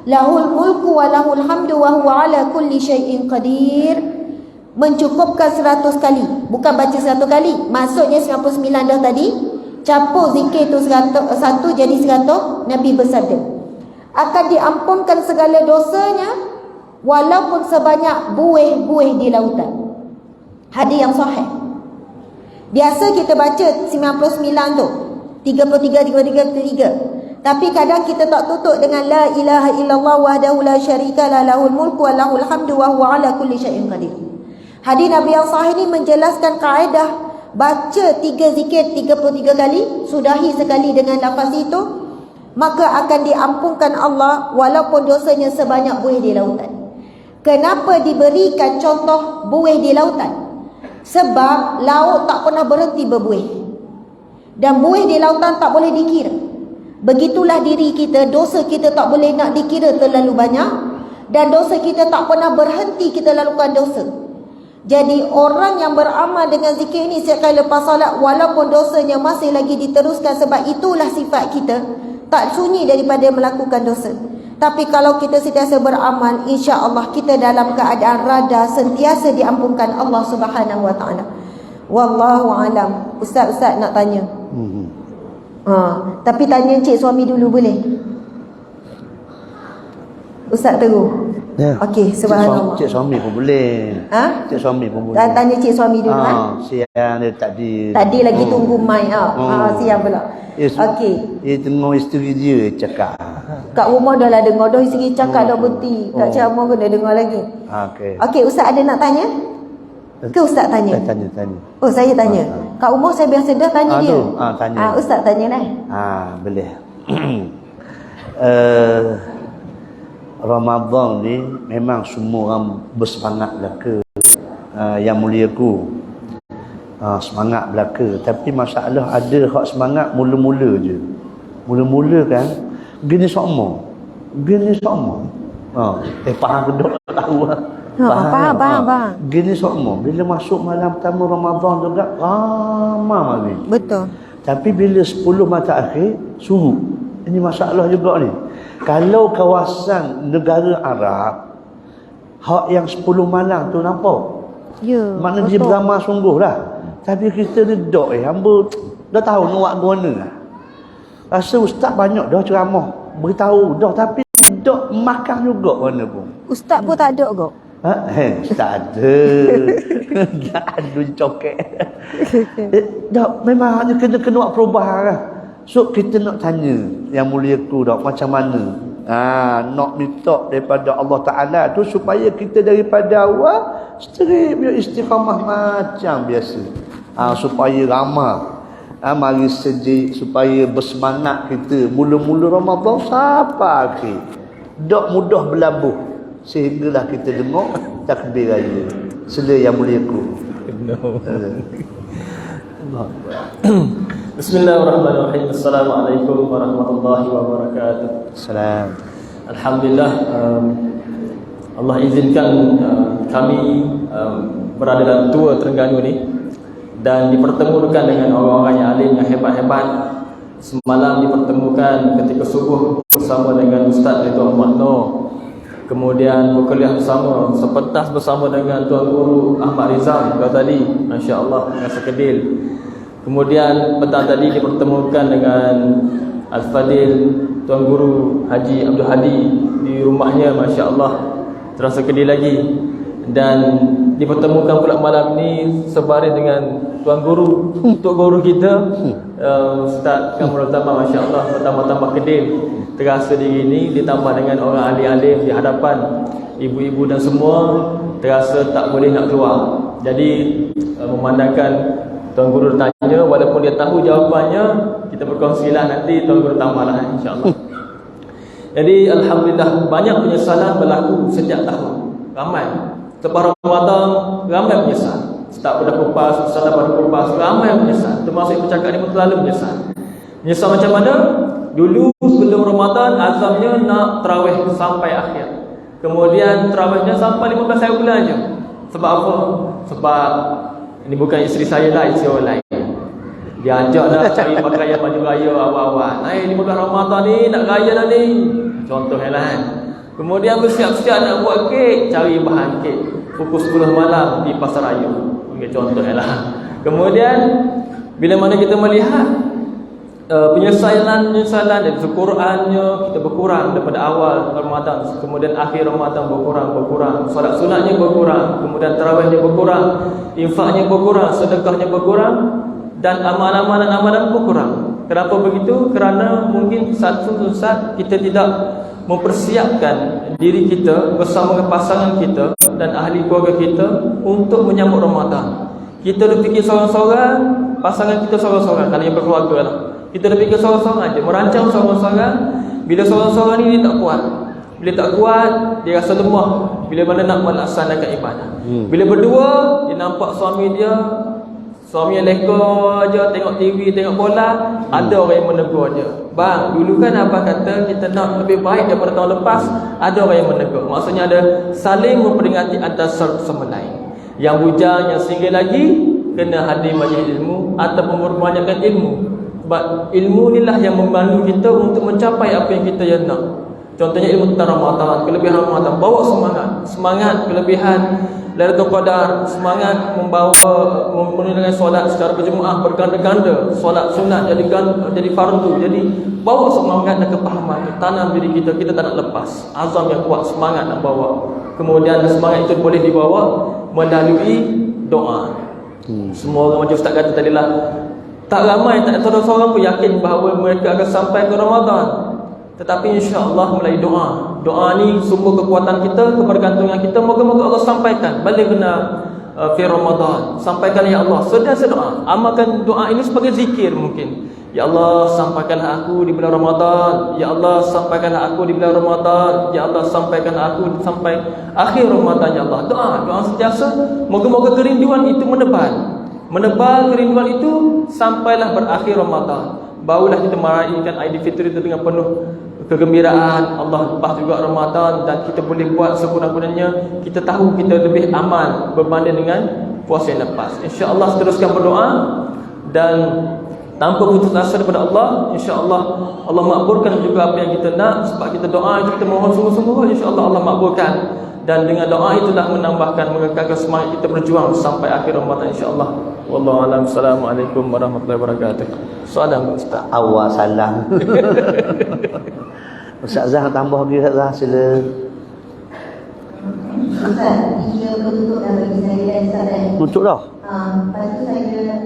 lahul mulku wa lahul hamdu wa huwa ala kulli syai'in qadir. Mencukupkan 100 kali, bukan baca 100 kali. Maksudnya 99 dah tadi, campur zikir tu 100 jadi 100. Nabi bersabda, akan diampunkan segala dosanya walaupun sebanyak buih-buih di lautan. Hadis yang sahih. Biasa kita baca 99 tu, 33. Tapi kadang kita tak tutup dengan La ilaha illallah wahdahu la syarikalah lahul mulku wa lahul hamdu wa huwa ala kulli syai'in qadir. Hadis Nabi yang sahih ni menjelaskan kaedah baca 3 zikir 33 kali, sudahi sekali dengan lafaz itu, maka akan diampunkan Allah walaupun dosanya sebanyak buih di lautan. Kenapa diberikan contoh buih di lautan? Sebab laut tak pernah berhenti berbuih, dan buih di lautan tak boleh dikira. Begitulah diri kita, dosa kita tak boleh nak dikira terlalu banyak, dan dosa kita tak pernah berhenti kita lakukan dosa. Jadi orang yang beramal dengan zikir ini setiap kali lepas solat, walaupun dosanya masih lagi diteruskan, sebab itulah sifat kita, tak sunyi daripada melakukan dosa. Tapi kalau kita sentiasa beramal, insya-Allah kita dalam keadaan rada, sentiasa diampunkan Allah Subhanahu Wa Taala. Wallahu alam. Ustaz nak tanya. Tapi tanya cik suami dulu boleh? Ustaz terus. Ya. Okey, subhanallah. Cik suami pun boleh. Cik suami pun boleh. Tanya cik suami dulu siang dia tadi. Tadi lagi tunggu mic siang pula. Okey. Dia tengok isteri dia cakap. Kat rumah dah lah dengar dah isteri cakap dah berhenti. Kat ceramah kena dengar lagi. Okey, Ustaz ada nak tanya? Ke Ustaz tanya? Tanya. Oh, saya tanya. Kat rumah saya biasa dah tanya dia. Tanya. Ustaz tanya lah. Boleh. Ramadan ni memang semua orang bersemangat belaka. Yang muliaku semangat belaka. Tapi masalah ada hak semangat mula-mula je. Mula-mula kan gini sama. Faham kedok tahu lah. Faham. Gini sama. Bila masuk malam pertama Ramadan juga ramai lagi. Betul. Tapi bila 10 mata akhir surut. Ini masalah juga ni. Kalau kawasan negara Arab, hak yang 10 malam tu nampak. Ya. Maknanya dia beramah sungguh lah. Tapi kita ni dok hamba dah tahu nak buat mana lah. Rasa ustaz banyak dah ceramah, beritahu dah, tapi dok makan juga mana pun. Ustaz pun tak ada kok. Tak ada. Tak ada cokek. Dah memang hanya kena buat perubahan lah. So kita nak tanya yang mulia ku dah macam mana Nak minta daripada Allah Ta'ala tu supaya kita daripada awal straight bila istiqamah macam biasa. Supaya ramah, mari sejik, supaya bersemangat kita mula-mula Ramadan sampai akhir. Tak mudah berlabuh sehinggalah kita dengar takbir raya. Sila yang muliaku. Bismillahirrahmanirrahim. Assalamualaikum warahmatullahi wabarakatuh. Salam. Alhamdulillah, Allah izinkan kami berada dalam tua Terengganu ni dan dipertemukan dengan orang-orang yang alim yang hebat-hebat. Semalam dipertemukan ketika subuh bersama dengan Ustaz Tuan Ahmad Noor. Kemudian berkuliah bersama, sepentas bersama dengan Tuan Guru Ahmad Rizal tadi, masya-Allah, dengan sekedil. Kemudian petang tadi dipertemukan dengan Al-Fadil Tuan Guru Haji Abdul Hadi di rumahnya, masya-Allah, terasa kedil lagi. Dan dipertemukan pula malam ni sebaris dengan Tuan Guru, Tok Guru kita, Ustaz Kamrul Tamam, masya-Allah, bertambah-tambah kedil. Terasa diri ni ditambah dengan orang alim-alim di hadapan ibu-ibu dan semua, terasa tak boleh nak keluar. Jadi memandangkan Tuan Guru tanya, walaupun dia tahu jawapannya, kita berkongsilah nanti Tuan Guru tambahlah, insya-Allah. Jadi alhamdulillah, banyak penyesalan berlaku setiap tahun. Ramai. Lepas Ramadan ramai menyesal. Start pada kupas, start pada kupas, ramai menyesal. Termasuk bercakap ni pun selalu menyesal. Menyesal macam mana? Dulu sebelum Ramadan azamnya nak tarawih sampai akhir. Kemudian tarawihnya sampai 15 hari bulan je. Sebab apa? Sebab ini bukan isteri saya lah, isteri orang lain. Dia ajak nak cari pakaian baju raya awal-awal. Ni bukan Ramadan ni, nak raya dah ni. Contohnya lah kan. Kemudian bersiap-siap nak buat kek, cari bahan kek. Pukul 10 malam di Pasar Raya. Contohnya lah. Kemudian bila mana kita melihat penyesalan dari Qurannya kita berkurang daripada awal Ramadan, kemudian akhir Ramadan berkurang, solat sunatnya berkurang, kemudian tarawihnya berkurang, infaknya berkurang, sedekahnya berkurang, dan amalan-amalan berkurang. Kenapa begitu? Kerana mungkin satu saat kita tidak mempersiapkan diri kita bersama dengan pasangan kita dan ahli keluarga kita untuk menyambut Ramadan. Kita dah fikir seorang-seorang, pasangan kita seorang-seorang, kalau yang berkeluarga lah. Kita dah fikir seorang-seorang je, merancang seorang-seorang. Bila seorang-seorang ni dia tak kuat. Bila tak kuat, dia rasa lemah bila mana nak melaksanakan ibadah. Bila berdua, dia nampak suami dia, suami yang leka je, tengok TV, tengok bola, ada orang yang menegur dia. Bang, dulu kan abang kata kita nak lebih baik daripada tahun lepas, ada orang yang menegur. Maksudnya ada saling memperingati antara satu sama lain. Yang bujang, yang singgah lagi, kena hadir majlis ilmu ataupun memperbanyakkan ilmu. Sebab ilmu inilah yang membantu kita untuk mencapai apa yang kita yang nak. Contohnya ilmu tentang Ramadan, kelebihan Ramadan, bawa semangat kelebihan Lailatul Qadar, semangat menunaikan solat secara berjemaah berganda-ganda, solat sunat jadi fardu. Jadi bawa semangat dan kepahaman, tanam diri kita tak nak lepas. Azam yang kuat, semangat nak bawa. Kemudian semangat itu boleh dibawa melalui doa. Semua orang macam Ustaz kata tadi lah, tak ramai, tak seorang-seorang pun yakin bahawa mereka akan sampai ke Ramadan. Tetapi insya-Allah melalui doa. Doa ni sumber kekuatan kita, kebergantungan kita. Moga-moga Allah sampaikan balighna fi Ramadan. Sampaikan ya Allah, sentiasa doa. Amalkan doa ini sebagai zikir mungkin. Ya Allah, sampaikanlah aku di bulan Ramadan. Ya Allah, sampaikanlah aku di bulan Ramadan. Ya Allah, sampaikan aku sampai akhir Ramadan. Ya Allah, doa sentiasa. Moga-moga kerinduan itu menebal kerinduan itu sampailah berakhir Ramadan. Barulah kita meraihkan Aidilfitri itu dengan penuh kegembiraan. Allah lepas juga Ramadan dan kita boleh buat sekurang-kurangnya. Kita tahu kita lebih aman berbanding dengan puasa yang lepas. InsyaAllah teruskan berdoa dan tanpa putus asa daripada Allah. InsyaAllah Allah makbulkan juga apa yang kita nak. Sebab kita doa itu kita mohon sungguh-sungguh, InsyaAllah Allah makbulkan. Dan dengan doa itulah menambahkan, mengekalkan semangat kita berjuang sampai akhir Ramadan, insyaAllah. Wallahu a'lam. Assalamualaikum warahmatullahi wabarakatuh. Soalan Ustaz. Awal salam. Ustaz Zah tambah lagi, Ustaz Zah sila. Ustaz, dia betul dah bagi saya dan Ustaz. Tutup dah. Lepas tu saya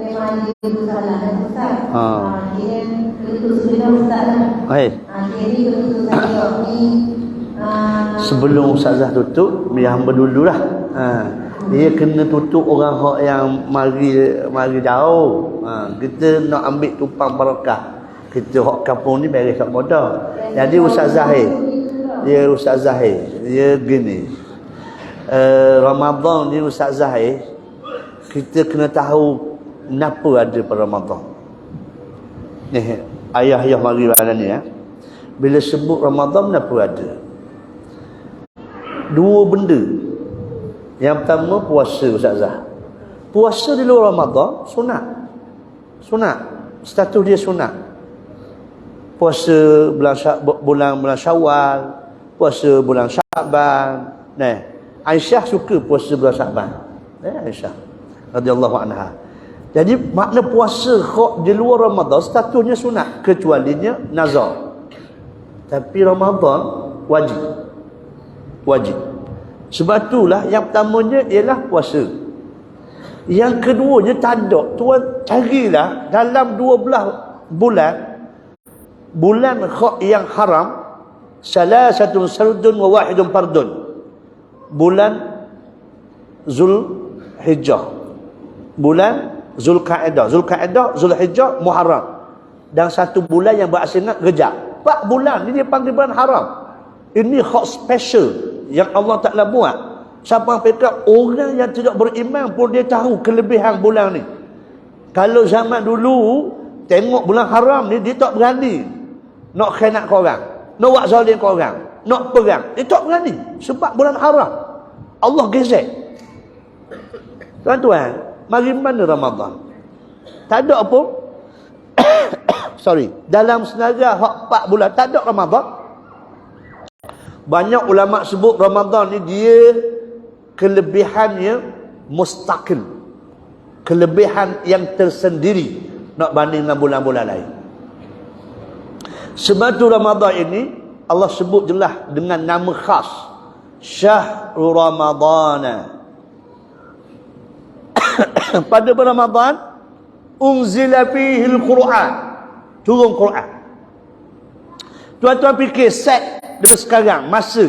memang ada dulu salah dan Ustaz. Dia betul sebenarnya Ustaz lah. Dia Jadi begitu saya ni Sebelum Ustazah tutup, biar hamba dululah. Dia kena tutup orang hak yang mari jauh. Kita nak ambil tumpang barakah. Kita hak kampung ni beres tak mudah. Jadi Ustaz Zahir, dia gini. Ramadan ni Ustaz Zahir, kita kena tahu kenapa ada pada Ramadan. Ni ayah-ayah mari malam ni bila sebut Ramadan kenapa ada? Dua benda. Yang pertama puasa Ustazah. Puasa di luar Ramadan sunat. Status dia sunat. Puasa bulan Syawal, puasa bulan Syaban. Aisyah suka puasa bulan Syaban. Aisyah radhiyallahu anha. Jadi makna puasa khok di luar Ramadan statusnya sunat, kecualinya nazar. Tapi Ramadan wajib. Sebab itulah yang pertamanya ialah puasa. Yang keduanya tak ada. Tuan carilah dalam 12 bulan khok yang haram, salasatun sardun wa wahidun fardun. Bulan Zulhijjah, bulan Zulkaidah, Zulhijjah, Muharram, dan satu bulan yang berasinat Rejab. 4 bulan ni dia panggil bulan haram. Ini hak special yang Allah Ta'ala buat. Siapa fikir orang yang tidak beriman pun dia tahu kelebihan bulan ni. Kalau zaman dulu tengok bulan haram ni, dia tak berani nak khianat korang, nak buat zalim korang, nak perang. Dia tak berani sebab bulan haram. Allah gezek. Tuan-tuan, mari mana Ramadan? Tak ada apa. Dalam senarai hak 4 bulan tak ada Ramadan. Banyak ulama sebut Ramadan ni dia kelebihannya mustaqil. Kelebihan yang tersendiri nak banding dengan bulan-bulan lain. Sebab tu Ramadan ini Allah sebut jelas dengan nama khas, Syahrul Ramadana. Pada bulan Ramadan unzila fihi al-Quran, turun Quran. Tuan-tuan fikir set dari sekarang masa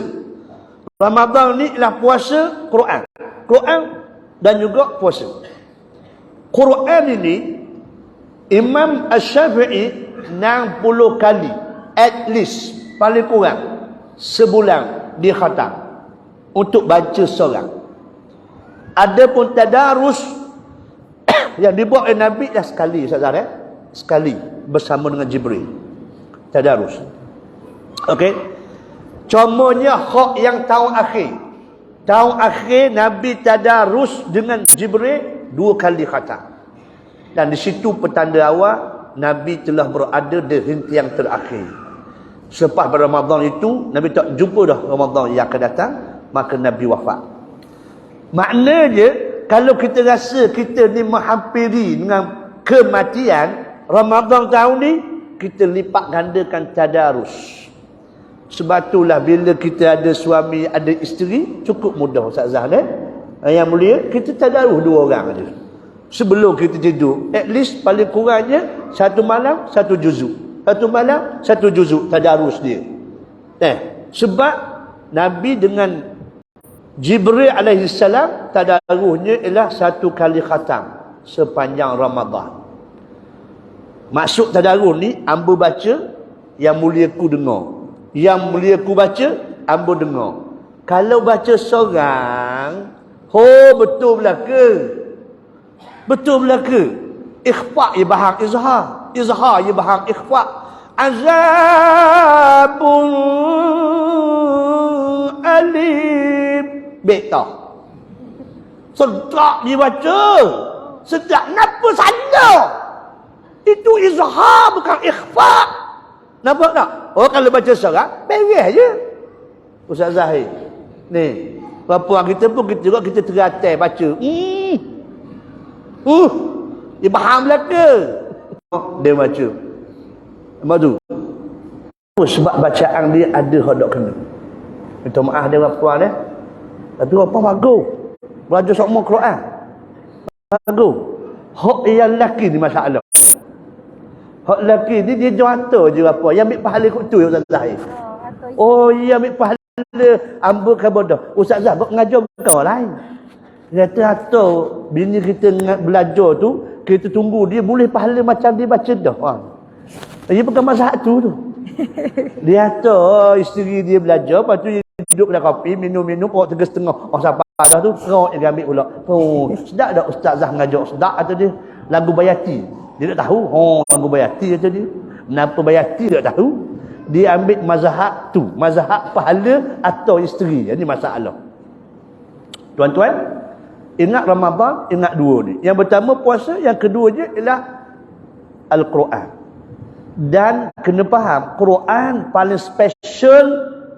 Ramadan ni ialah puasa Quran dan juga puasa. Quran ini Imam Asy-Syafi'i 60 kali at least, paling kurang sebulan dia khatam untuk baca seorang. Adapun tadarus yang dibuat oleh Nabi dah sekali, sekali bersama dengan Jibril. Tadarus. Okey. Contohnya hak yang tahun akhir Nabi tadarus dengan Jibril 2 kali khatam. Dan di situ petanda awal Nabi telah berada di henti yang terakhir. Selepas pada Ramadan itu Nabi tak jumpa dah Ramadan yang akan datang, maka Nabi wafat. Maknanya kalau kita rasa kita ni menghampiri dengan kematian, Ramadan tahun ni kita lipat gandakan tadarus. Sebab itulah bila kita ada suami, ada isteri, cukup mudah Ustaz Zahra. Yang mulia, kita tadarus 2 orang aja. Sebelum kita tidur, at least paling kurangnya 1 malam 1 juzuk. 1 malam 1 juzuk tadarus dia. Sebab Nabi dengan Jibril alaihissalam tadarusnya ialah 1 kali khatam sepanjang Ramadan. Maksud tadarus ni, hamba baca, yang muliaku dengar. Yang muliaku baca, hamba dengar. Kalau baca seorang, betul belaka. Betul belaka. Ikhfa' ia bahang izhar. Izhar ia bahang ikhfa'. Azabun alim. Betah. Sedap dia baca. Sedap. Kenapa sana? Itu izhar bukan ikhfa'. Nampak tak? Kalau baca seorang, beres je. Ustaz Zahir. Ni. Perempuan kita pun kita teratai baca. Dia faham belaka. Dia baca. Nampak tu? Sebab bacaan dia ada hodok kena. Minta maaf dia perempuan Tapi apa bagus. Belajar semua Quran. Bagus. Hak yang lelaki ni masalah. Hak lelaki ni dia jawata je apa. Yang ambil pahala kot tu Ustaz Zah. Oh, dia ambil pahala amba ke bodoh. Ustaz Zah buat ngajar kau lain. Kata bini kita belajar tu, kita tunggu dia boleh pahala macam dia baca dah. Dia bukan mazhab tu. Dia kata isteri dia belajar, lepas tu dia duduk pada kopi, minum-minum, pokok tengah setengah. Sampai dah tu, kerok dia ambil pula. Sedap tak Ustaz Zah ngajar? Sedap kata dia. Lagu Bayati. Dia tak tahu. Lagu Bayati kata dia. Kenapa Bayati tak tahu? Dia ambil mazhab tu. Mazhab pahala atau isteri. Ini masalah. Tuan-tuan, ingat Ramadan, ingat dua ni. Yang pertama puasa, yang kedua je ialah Al-Quran. Dan kena faham, Quran paling special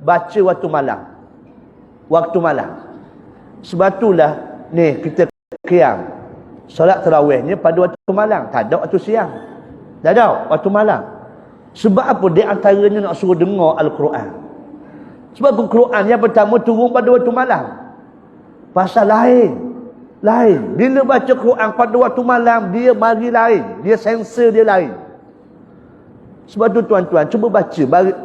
baca waktu malam. Waktu malam. Sebab itulah ni kita qiyam. Solat tarawihnya pada waktu malam, tak ada waktu siang. Tak ada waktu malam. Sebab apa? Di antaranya nak suruh dengar Al-Quran. Sebab Al-Quran yang pertama turun pada waktu malam. Pasal lain. Bila baca Quran pada waktu malam, dia mari lain. Dia sensor dia lain. Sebab tu tuan-tuan, cuba baca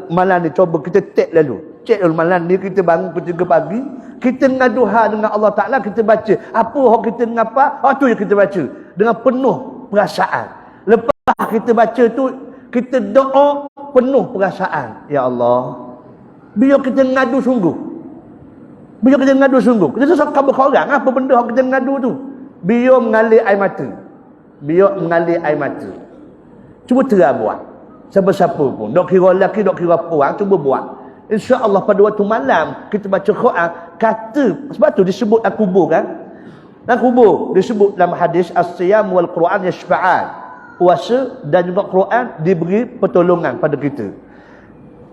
malam ni, cuba kita take lalu. Cek dulu malam ni kita bangun pukul 3 pagi, kita ngaduha dengan Allah Ta'ala, kita baca. Apa yang kita ngapa, tu yang kita baca. Dengan penuh perasaan. Lepas kita baca tu, kita doa penuh perasaan. Ya Allah, biar kita ngadu sungguh. Biar kita ngadu sungguh. Kita tu suka berkorang apa benda yang kita ngadu tu. Biar mengalir air mata. Biar mengalir air mata. Cuba terang buat. Siapa-siapa pun. Dok kira lelaki, dok kira perempuan, cuba buat. InsyaAllah pada waktu malam kita baca Quran, kata, sebab tu disebut dalam kubur kan. Dalam kubur disebut dalam hadis as-siyam wal Quran yashfa'an. Puasa dan juga Quran diberi pertolongan pada kita.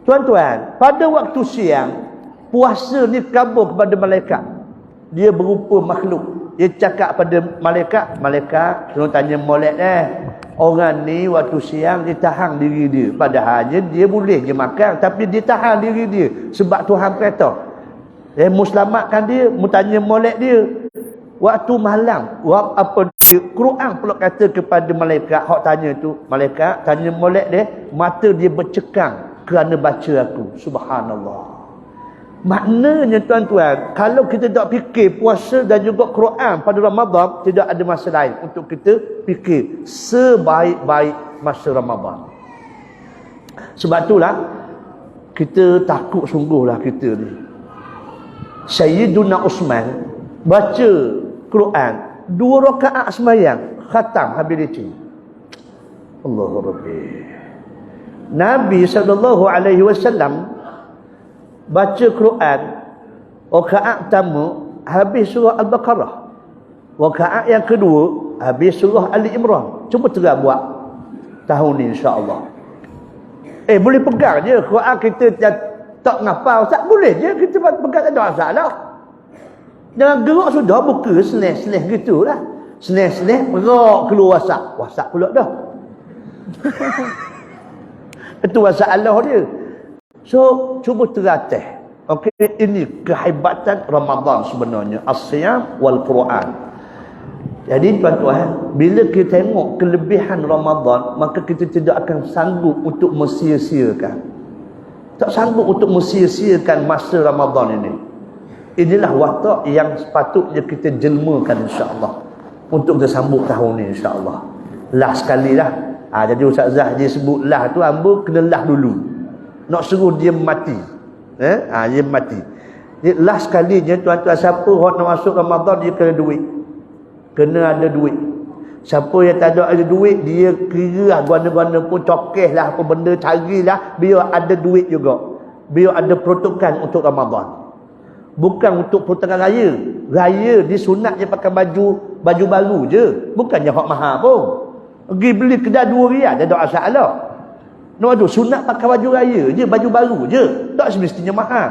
Tuan-tuan, pada waktu siang, puasa ni kabur kepada malaikat. Dia berupa makhluk. Dia cakap pada malaikat, tolong tanya molek orang ni waktu siang dia tahan diri dia. Padahalnya dia boleh je makan, tapi dia tahan diri dia. Sebab Tuhan kata, mu selamatkan dia, mu tanya molek dia. Waktu malam, apa dia? Quran pula kata kepada malaikat, hak tanya tu, malaikat tanya molek dia, mata dia bercekang kerana baca aku. Subhanallah. Maknanya tuan-tuan, kalau kita tak fikir puasa dan juga Quran pada Ramadan, tidak ada masa lain untuk kita fikir sebaik-baik masa Ramadan. Sebab itulah kita takut sungguhlah kita ni. Sayyiduna Uthman baca Quran 2 rakaat sembahyang, khatam habis dia. Allahu Rabbi. Nabi SAW baca Quran rakaat pertama habis surah Al-Baqarah, rakaat yang kedua habis surah Ali Imran. Cuba terang buat tahun ni insya-Allah. Boleh pegang je Quran kita tak ngapal ustaz, boleh je kita pegang, tak ada masalah. Jangan gerak sudah, buka seneh-seneh gitulah. Seneh-seneh gerak keluar WhatsApp pula dah. Itu masalah dia. So, cuba teratih. Okey, ini kehebatan Ramadan sebenarnya. As-siyam wal Quran. Jadi tuan-tuan, bila kita tengok kelebihan Ramadan, maka kita tidak akan sanggup untuk mensia-siakan. Tak sanggup untuk mensia-siakan masa Ramadan ini. Inilah waktu yang sepatutnya kita jelmakan insya-Allah untuk kita sambut tahun ini insya-Allah. Last sekali lah. Jadi Ustaz Zah dia sebut lah tu, hamba kena lah dulu. Nak suruh dia mati. Dia mati. Dia last kalinya tuan-tuan, siapa yang nak masuk Ramadan dia kena duit. Kena ada duit. Siapa yang tak ada duit, dia kira lah guna-guna pun cokeh lah apa benda, carilah biar ada duit juga. Biar ada peruntukan untuk Ramadan. Bukan untuk peruntukan raya. Raya disunat je pakai baju baru je. Bukannya hak mahal pun. Pergi beli kedai 2 riyal, tak ada masalah. Nak sunat pakai baju raya je, baju baru je. Tak semestinya mahal.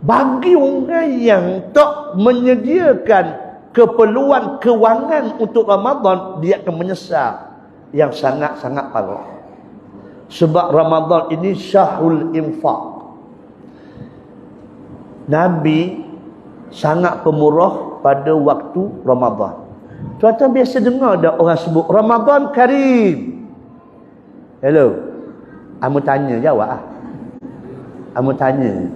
Bagi orang yang tak menyediakan keperluan kewangan untuk Ramadan, dia akan menyesal yang sangat-sangat parah. Sebab Ramadan ini syahrul infaq. Nabi sangat pemurah pada waktu Ramadan. Tuan-tuan biasa dengar ada orang sebut Ramadan Karim. Hello. Amu tanya jawab ah. Amu tanya.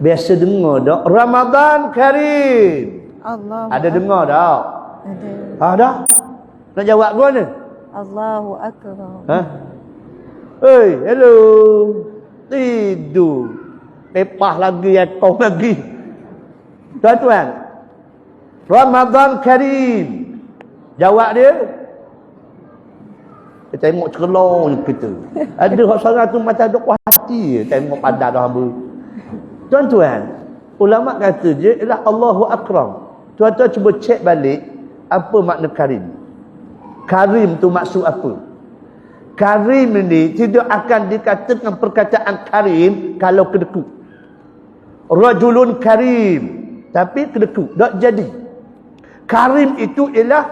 Biasa dengar dak Ramadan Karim. Allah. Ada dengar dak? Ada. Ada. Nak jawab gua ni? Allahu akbar. Ha? Hey, hello. Tidur. Pepah lagi atau lagi. Tuan-tuan. Ramadan Karim. Jawab dia. Kita tengok cerlong kita. Ada hak seorang tu macam ada puas hati tengok padan dah hamba. Tuan-tuan, ulama kata je ialah Allahu Akram. Tuan-tuan cuba cek balik apa makna karim. Karim tu maksud apa? Karim ini tidak akan dikatakan perkataan karim kalau kedekut. Rajulun karim, tapi kedekut, tak jadi. Karim itu ialah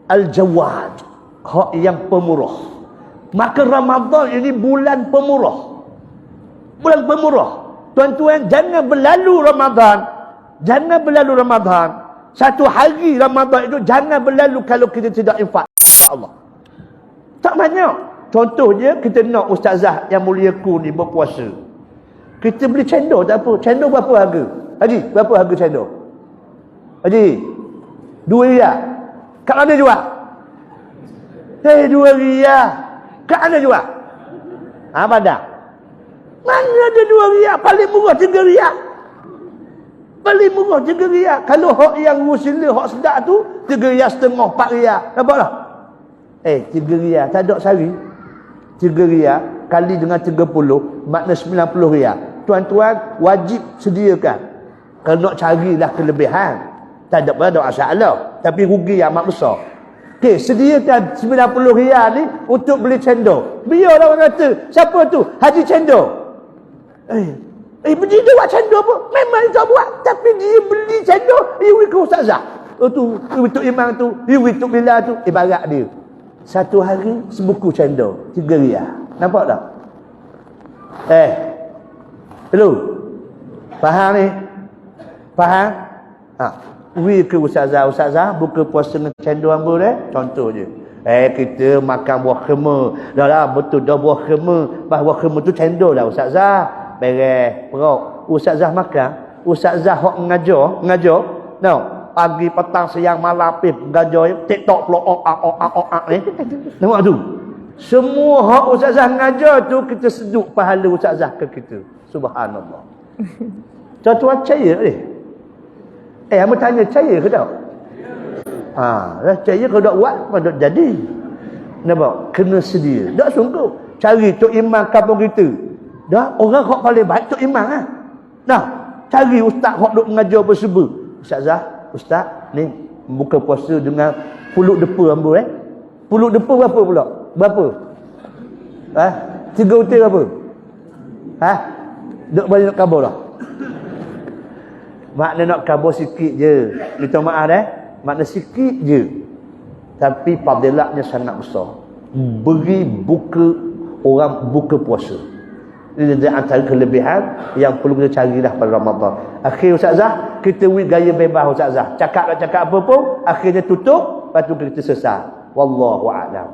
al-jawad, hak yang pemurah. Maka Ramadan ini bulan pemurah. Bulan pemurah. Tuan-tuan, jangan berlalu Ramadan. Jangan berlalu Ramadan. Satu hari Ramadan itu jangan berlalu kalau kita tidak infak. Allah. Tak banyak. Contohnya kita nak ustazah yang muliaku ni berpuasa. Kita beli cendol tak apa. Cendol berapa harga? Haji, berapa harga cendol? Haji, 2 riyal. Kat mana jual? 2 riyal. Kat mana jual? Padang. Mana ada 2 riyal? Paling murah 3 riyal. Paling murah 3 riyal. Kalau hak yang rusila, hak sedap tu 3 riyal setengah, 4 riyal. Nampak tak? 3 riyal. Tak ada sehari. 3 riyal kali dengan 30 makna 90 riyal. Tuan-tuan wajib sediakan. Kalau nak carilah kelebihan, tak ada masalah. Tapi rugi yang amat besar. Okey, sediakan 90 riyal ni untuk beli cendol. Biarlah orang kata, siapa tu? Haji Cendol. Dia buat cendol apa? Memang dia buat. Tapi dia beli cendol, dia beri ke ustazah. Tu, untuk imam tu, dia beri untuk Bilal tu. Ibarat dia. Satu hari sebuku cendol 3 riyal. Nampak tak? Hello. Faham ni? Faham? Beri ke ustazah buka puasa dengan cendol hamba dia. Contoh je. Kita makan buah kurma. Dah lah betul dah buah kurma. Buah kurma tu cendol lah ustazah. Beres perut. Ustazah makan. Ustazah hok mengajar. No. Pagi, petang, siang, malam, mengajar. TikTok pula ni. Nampak tu? Semua hak ustazah mengajar tu kita seduk pahala ustazah ke kita. Subhanallah. Tuan-tuan percaya ni? Hamba tanya percaya ke tak? Percaya kalau tak buat apa tak jadi. Nampak? Kena sedia. Tak sungguh. Cari Tok Imam kampung kita. Dah orang hak paling baik Tok Imam ah. Nah, cari ustaz hak duk mengajar berseba. Ustaz, ni buka puasa dengan pulut depa hamba Pulut depa berapa pula? Berapa? 3 utir berapa? Duk balik nak khabar dah. Makna nak khabar sikit je. Minta maaf makna sikit je. Tapi fadilatnya sangat besar. Beri buka orang buka puasa. Ini antara kelebihan yang perlu kita carilah pada Ramadan. Akhir ustazah, kita wik gaya bebas ustazah. Cakap apa pun, akhirnya tutup, lepas tu kita sesat. Wallahu a'lam.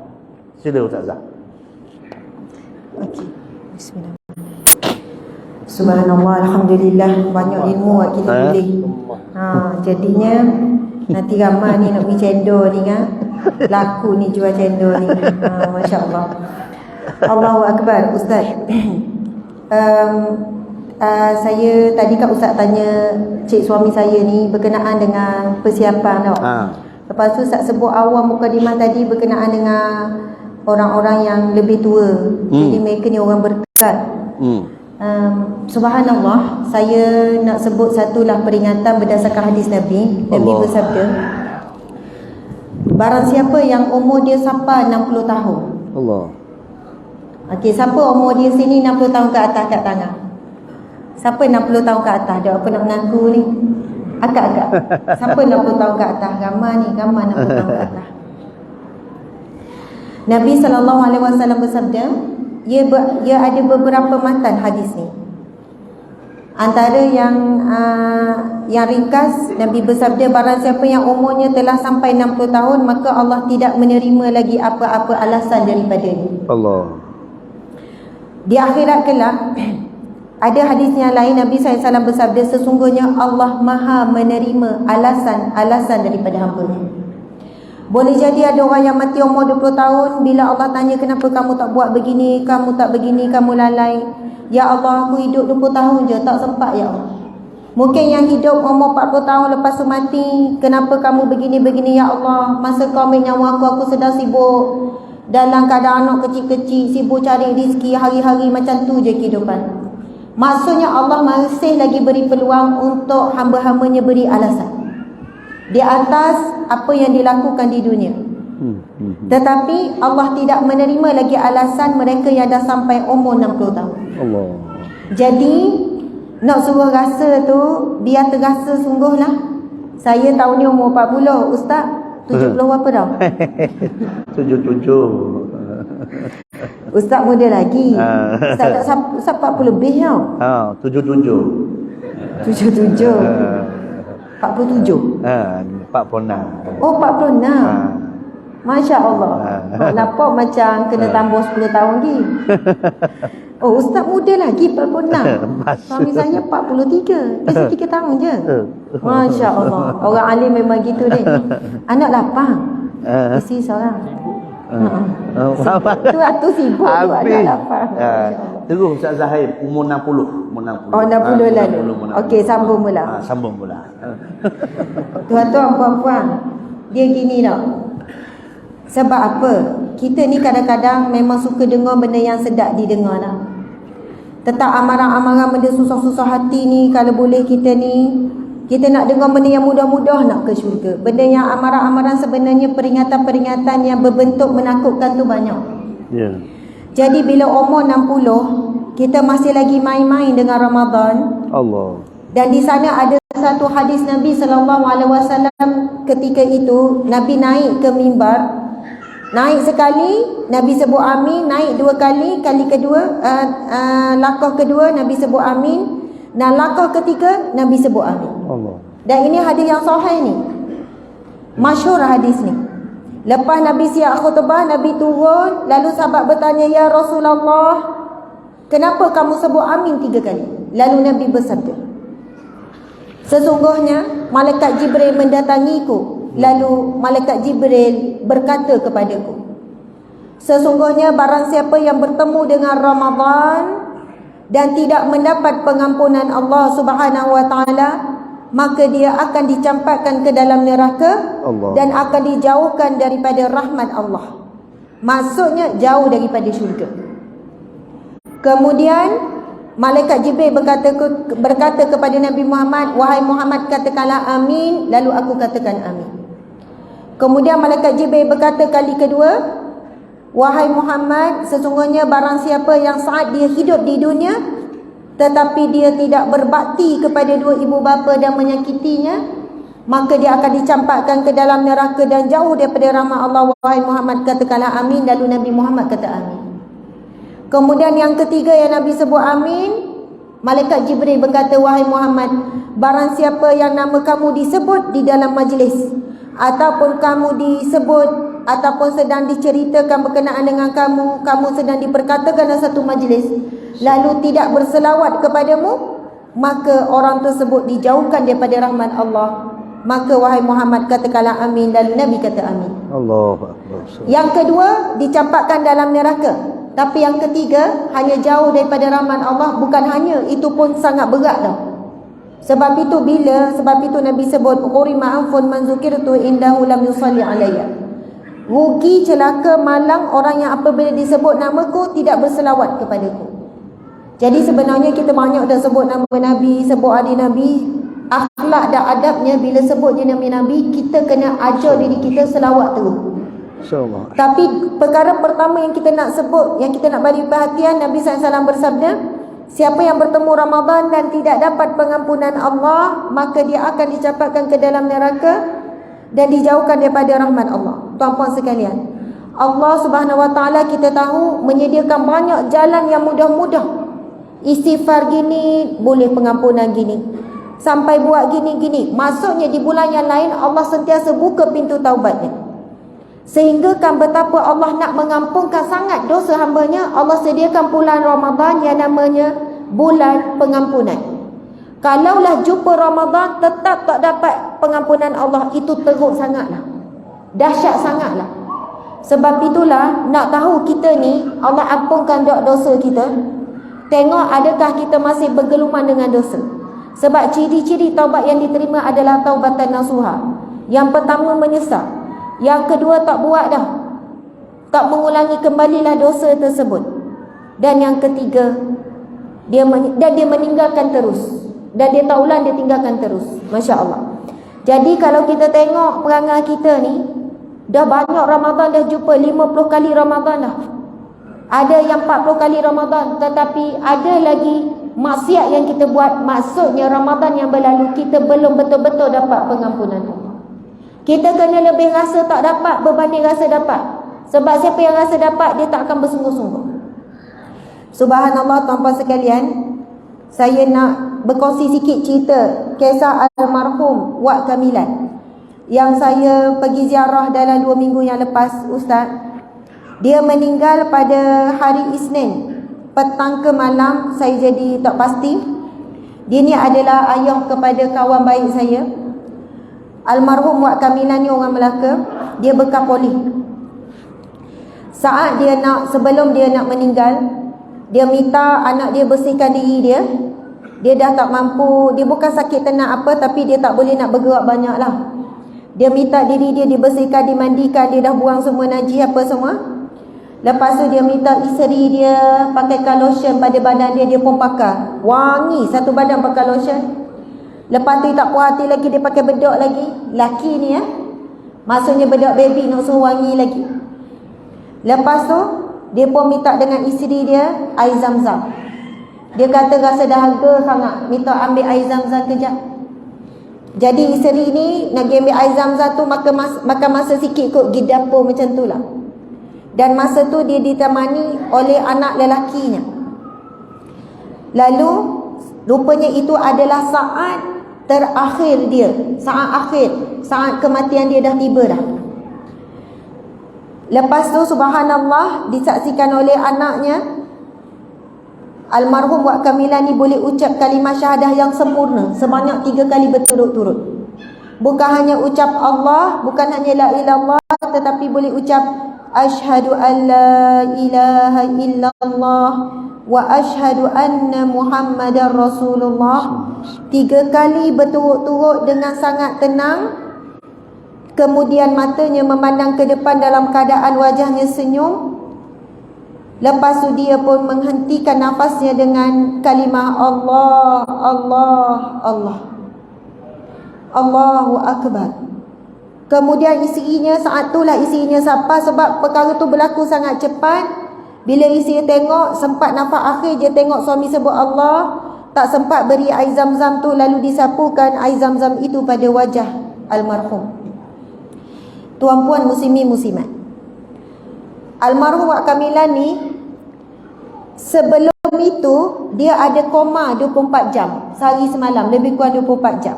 Sila ustazah. Okey. Bismillah. Subhanallah, alhamdulillah, banyak ilmu kita pilih. Jadinya nanti ramai ni nak pergi cendol ni kan. Laku ni jual cendol ni. Masya-Allah. Allahu akbar. Ustaz. Saya tadi kan Ustaz tanya cik suami saya ni berkenaan dengan persiapan tau. Lepas tu Ustaz sebut awal mukadimah tadi berkenaan dengan orang-orang yang lebih tua. Jadi mereka ni orang berkat. Subhanallah, saya nak sebut satulah peringatan berdasarkan hadis Nabi. Nabi bersabda, barang siapa yang umur dia sampai 60 tahun. Allah. Okey, siapa umur dia sini 60 tahun ke atas kat tangan? Siapa 60 tahun ke atas? Dia apa nak mengaku ni? Akak-akak. Siapa 60 tahun ke atas? Ramai ni, ramai 60 tahun ke atas. Nabi SAW bersabda, ia ada beberapa matan hadis ni. Antara yang ringkas, Nabi bersabda, barang siapa yang umurnya telah sampai 60 tahun, maka Allah tidak menerima lagi apa-apa alasan daripadanya. Allah. Di akhirat kelak ada hadis yang lain Nabi SAW bersabda, sesungguhnya Allah Maha menerima alasan-alasan daripada hamba-Nya. Boleh jadi ada orang yang mati umur 20 tahun, bila Allah tanya kenapa kamu tak buat begini, kamu tak begini, kamu lalai. Ya Allah, aku hidup 20 tahun je, tak sempat ya Allah. Mungkin yang hidup umur 40 tahun lepas tu mati, kenapa kamu begini-begini ya Allah. Masa kau ambil nyawa aku sedang sibuk dalam keadaan anak kecil-kecil, sibuk cari rezeki, hari-hari macam tu je kehidupan. Maksudnya Allah masih lagi beri peluang untuk hamba-hambanya beri alasan di atas apa yang dilakukan di dunia. Tetapi Allah tidak menerima lagi alasan mereka yang dah sampai umur 60 tahun. Allah. Jadi nak suruh rasa tu biar terasa sungguhlah. Saya tahun ni umur 40, Ustaz 70 berapa dah? 77. Ustaz muda lagi. Ustaz 40 lebih tau. 77. 77. 47. 46. Oh 46. Masya Allah. Nampak macam kena tambah 10 tahun lagi. Oh Ustaz muda lagi 46. Suami saya 43. Beza 3 tahun je. Masya Allah. Orang alim memang gitu deh. Anak lapang. Isi seorang. Tu sibuk tu anak lapang. Terus Ustaz Zahir umur 60. Oh 60 lalu. Okey, sambung pula. Sambung pula. Tuan-tuan, puan-puan, dia gini tau. Sebab apa? Kita ni kadang-kadang memang suka dengar benda yang sedap didengar lah. Tetap amaran-amaran benda susah-susah hati ni, kalau boleh kita nak dengar benda yang mudah-mudah nak ke syurga. Benda yang amaran-amaran sebenarnya peringatan-peringatan yang berbentuk menakutkan tu banyak. Ya. Jadi bila umur 60, kita masih lagi main-main dengan Ramadan. Allah. Dan di sana ada satu hadis Nabi SAW ketika itu Nabi naik ke mimbar. Naik sekali Nabi sebut amin, naik 2 kali, kali kedua langkah kedua Nabi sebut amin, dan langkah ketiga Nabi sebut amin. Allah. Dan ini hadis yang sahih ni. Masyhur hadis ni. Lepas Nabi siap khutbah, Nabi turun, lalu sahabat bertanya, "Ya Rasulullah, kenapa kamu sebut amin 3 kali?" Lalu Nabi bersabda, "Sesungguhnya malaikat Jibril mendatangiku. Lalu malaikat Jibril berkata kepadaku, sesungguhnya barang siapa yang bertemu dengan Ramadan dan tidak mendapat pengampunan Allah Subhanahu wa taala, maka dia akan dicampakkan ke dalam neraka Allah. Dan akan dijauhkan daripada rahmat Allah." Maksudnya jauh daripada syurga. Kemudian malaikat Jibril berkata kepada Nabi Muhammad, "Wahai Muhammad, katakanlah amin." Lalu aku katakan amin. Kemudian malaikat Jibril berkata kali kedua, "Wahai Muhammad, sesungguhnya barang siapa yang saat dia hidup di dunia tetapi dia tidak berbakti kepada 2 ibu bapa dan menyakitinya, maka dia akan dicampakkan ke dalam neraka dan jauh daripada rahmat Allah." Wahai Muhammad, katakanlah amin. Lalu Nabi Muhammad kata amin. Kemudian yang ketiga yang Nabi sebut amin, malaikat Jibril berkata, "Wahai Muhammad, barang siapa yang nama kamu disebut di dalam majlis, ataupun kamu disebut ataupun sedang diceritakan berkenaan dengan kamu, kamu sedang diperkatakan dalam satu majlis, lalu tidak berselawat kepadamu, maka orang tersebut dijauhkan daripada rahmat Allah." Maka wahai Muhammad, katakanlah amin. Lalu Nabi kata amin. Allahu Akbar. Yang kedua dicampakkan dalam neraka. Tapi yang ketiga hanya jauh daripada rahmat Allah. Bukan hanya, itu pun sangat berat dah. Sebab itu Nabi sebut, "Qurima anfun man zukirtu indahu lam yusalli alayya." Rugi, celaka, malang orang yang apabila disebut namaku tidak berselawat kepadaku. Jadi sebenarnya kita banyak dah sebut nama Nabi, sebut adik Nabi. Akhlak dan adabnya bila sebut je nama Nabi, kita kena ajar diri kita selawat terus. InsyaAllah. Tapi perkara pertama yang kita nak sebut, yang kita nak beri perhatian, Nabi SAW bersabda, siapa yang bertemu Ramadan dan tidak dapat pengampunan Allah, maka dia akan dicampakkan ke dalam neraka dan dijauhkan daripada rahmat Allah. Tuan-puan sekalian, Allah Subhanahu wa taala kita tahu menyediakan banyak jalan yang mudah-mudah. Istighfar gini, boleh pengampunan gini. Sampai buat gini-gini. Maksudnya di bulan yang lain Allah sentiasa buka pintu taubatnya. Sehingga kan betapa Allah nak mengampunkan sangat dosa hamba-Nya, Allah sediakan bulan Ramadan yang namanya bulan pengampunan. Kalaulah jumpa Ramadan tetap tak dapat pengampunan Allah, itu teruk sangatlah, dahsyat sangatlah. Sebab itulah nak tahu kita ni Allah ampunkan dosa kita, tengok adakah kita masih bergeluman dengan dosa. Sebab ciri-ciri taubat yang diterima adalah taubatan nasuha. Yang pertama menyesal, yang kedua tak buat dah, tak mengulangi kembalilah dosa tersebut, dan yang ketiga dia meninggalkan terus, dan dia tak ulang, dia tinggalkan terus. Masya Allah. Jadi kalau kita tengok perangai kita ni, dah banyak Ramadan, dah jumpa 50 kali Ramadan dah, ada yang 40 kali Ramadan, tetapi ada lagi maksiat yang kita buat. Maksudnya Ramadan yang berlalu kita belum betul-betul dapat pengampunan Allah. Kita kena lebih rasa tak dapat berbanding rasa dapat. Sebab siapa yang rasa dapat, dia tak akan bersungguh-sungguh. Subhanallah tuan-tuan sekalian, saya nak berkongsi sikit cerita kisah almarhum Wak Kamilan yang saya pergi ziarah dalam 2 minggu yang lepas, Ustaz. Dia meninggal pada hari Isnin petang ke malam, saya jadi tak pasti. Dia ni adalah ayah kepada kawan baik saya. Almarhum Wak Kamilan ni orang Melaka, dia bekas polis. Saat dia nak, sebelum dia nak meninggal, dia minta anak dia bersihkan diri dia. Dia dah tak mampu, dia bukan sakit tenat apa, tapi dia tak boleh nak bergerak banyak lah. Dia minta diri dia dibersihkan, dimandikan, dia dah buang semua najis apa semua. Lepas tu dia minta isteri dia pakaikan lotion pada badan dia, dia pun pakai. Wangi satu badan pakai lotion. Lepas tu tak puas hati lagi, dia pakai bedak lagi. Laki ni maksudnya bedak baby, nak suruh wangi lagi. Lepas tu dia pun minta dengan isteri dia air zam-zam. Dia kata rasa dahaga sangat, minta ambil air zam-zam kejap. Jadi isteri ni nak ambil air zam-zam tu, makan masa sikit kot pergi dapur macam tu lah. Dan masa tu dia ditemani oleh anak lelakinya. Lalu rupanya itu adalah saat terakhir dia, saat akhir, saat kematian dia dah tiba dah. Lepas tu subhanallah disaksikan oleh anaknya, almarhum Wak Kamilan ni boleh ucap kalimah syahadah yang sempurna sebanyak 3 kali berturut-turut. Bukan hanya ucap Allah, bukan hanya la ilallah, tetapi boleh ucap asyhadu an la ilaha illallah wa asyhadu anna Muhammadar Rasulullah. 3 kali berturut-turut dengan sangat tenang. Kemudian matanya memandang ke depan dalam keadaan wajahnya senyum. Lepas tu dia pun menghentikan nafasnya dengan kalimah Allah, Allah, Allah, Allahu Akbar. Kemudian isterinya, saat itulah isterinya sabar, sebab perkara tu berlaku sangat cepat. Bila isteri tengok, sempat nafas akhir je tengok suami sebut Allah, tak sempat beri air zam-zam tu, lalu disapukan air zam-zam itu pada wajah almarhum. Tuan-puan muslimin muslimat, almarhum Wak Kamilan ni sebelum itu dia ada koma 24 jam, sehari semalam, lebih kurang 24 jam.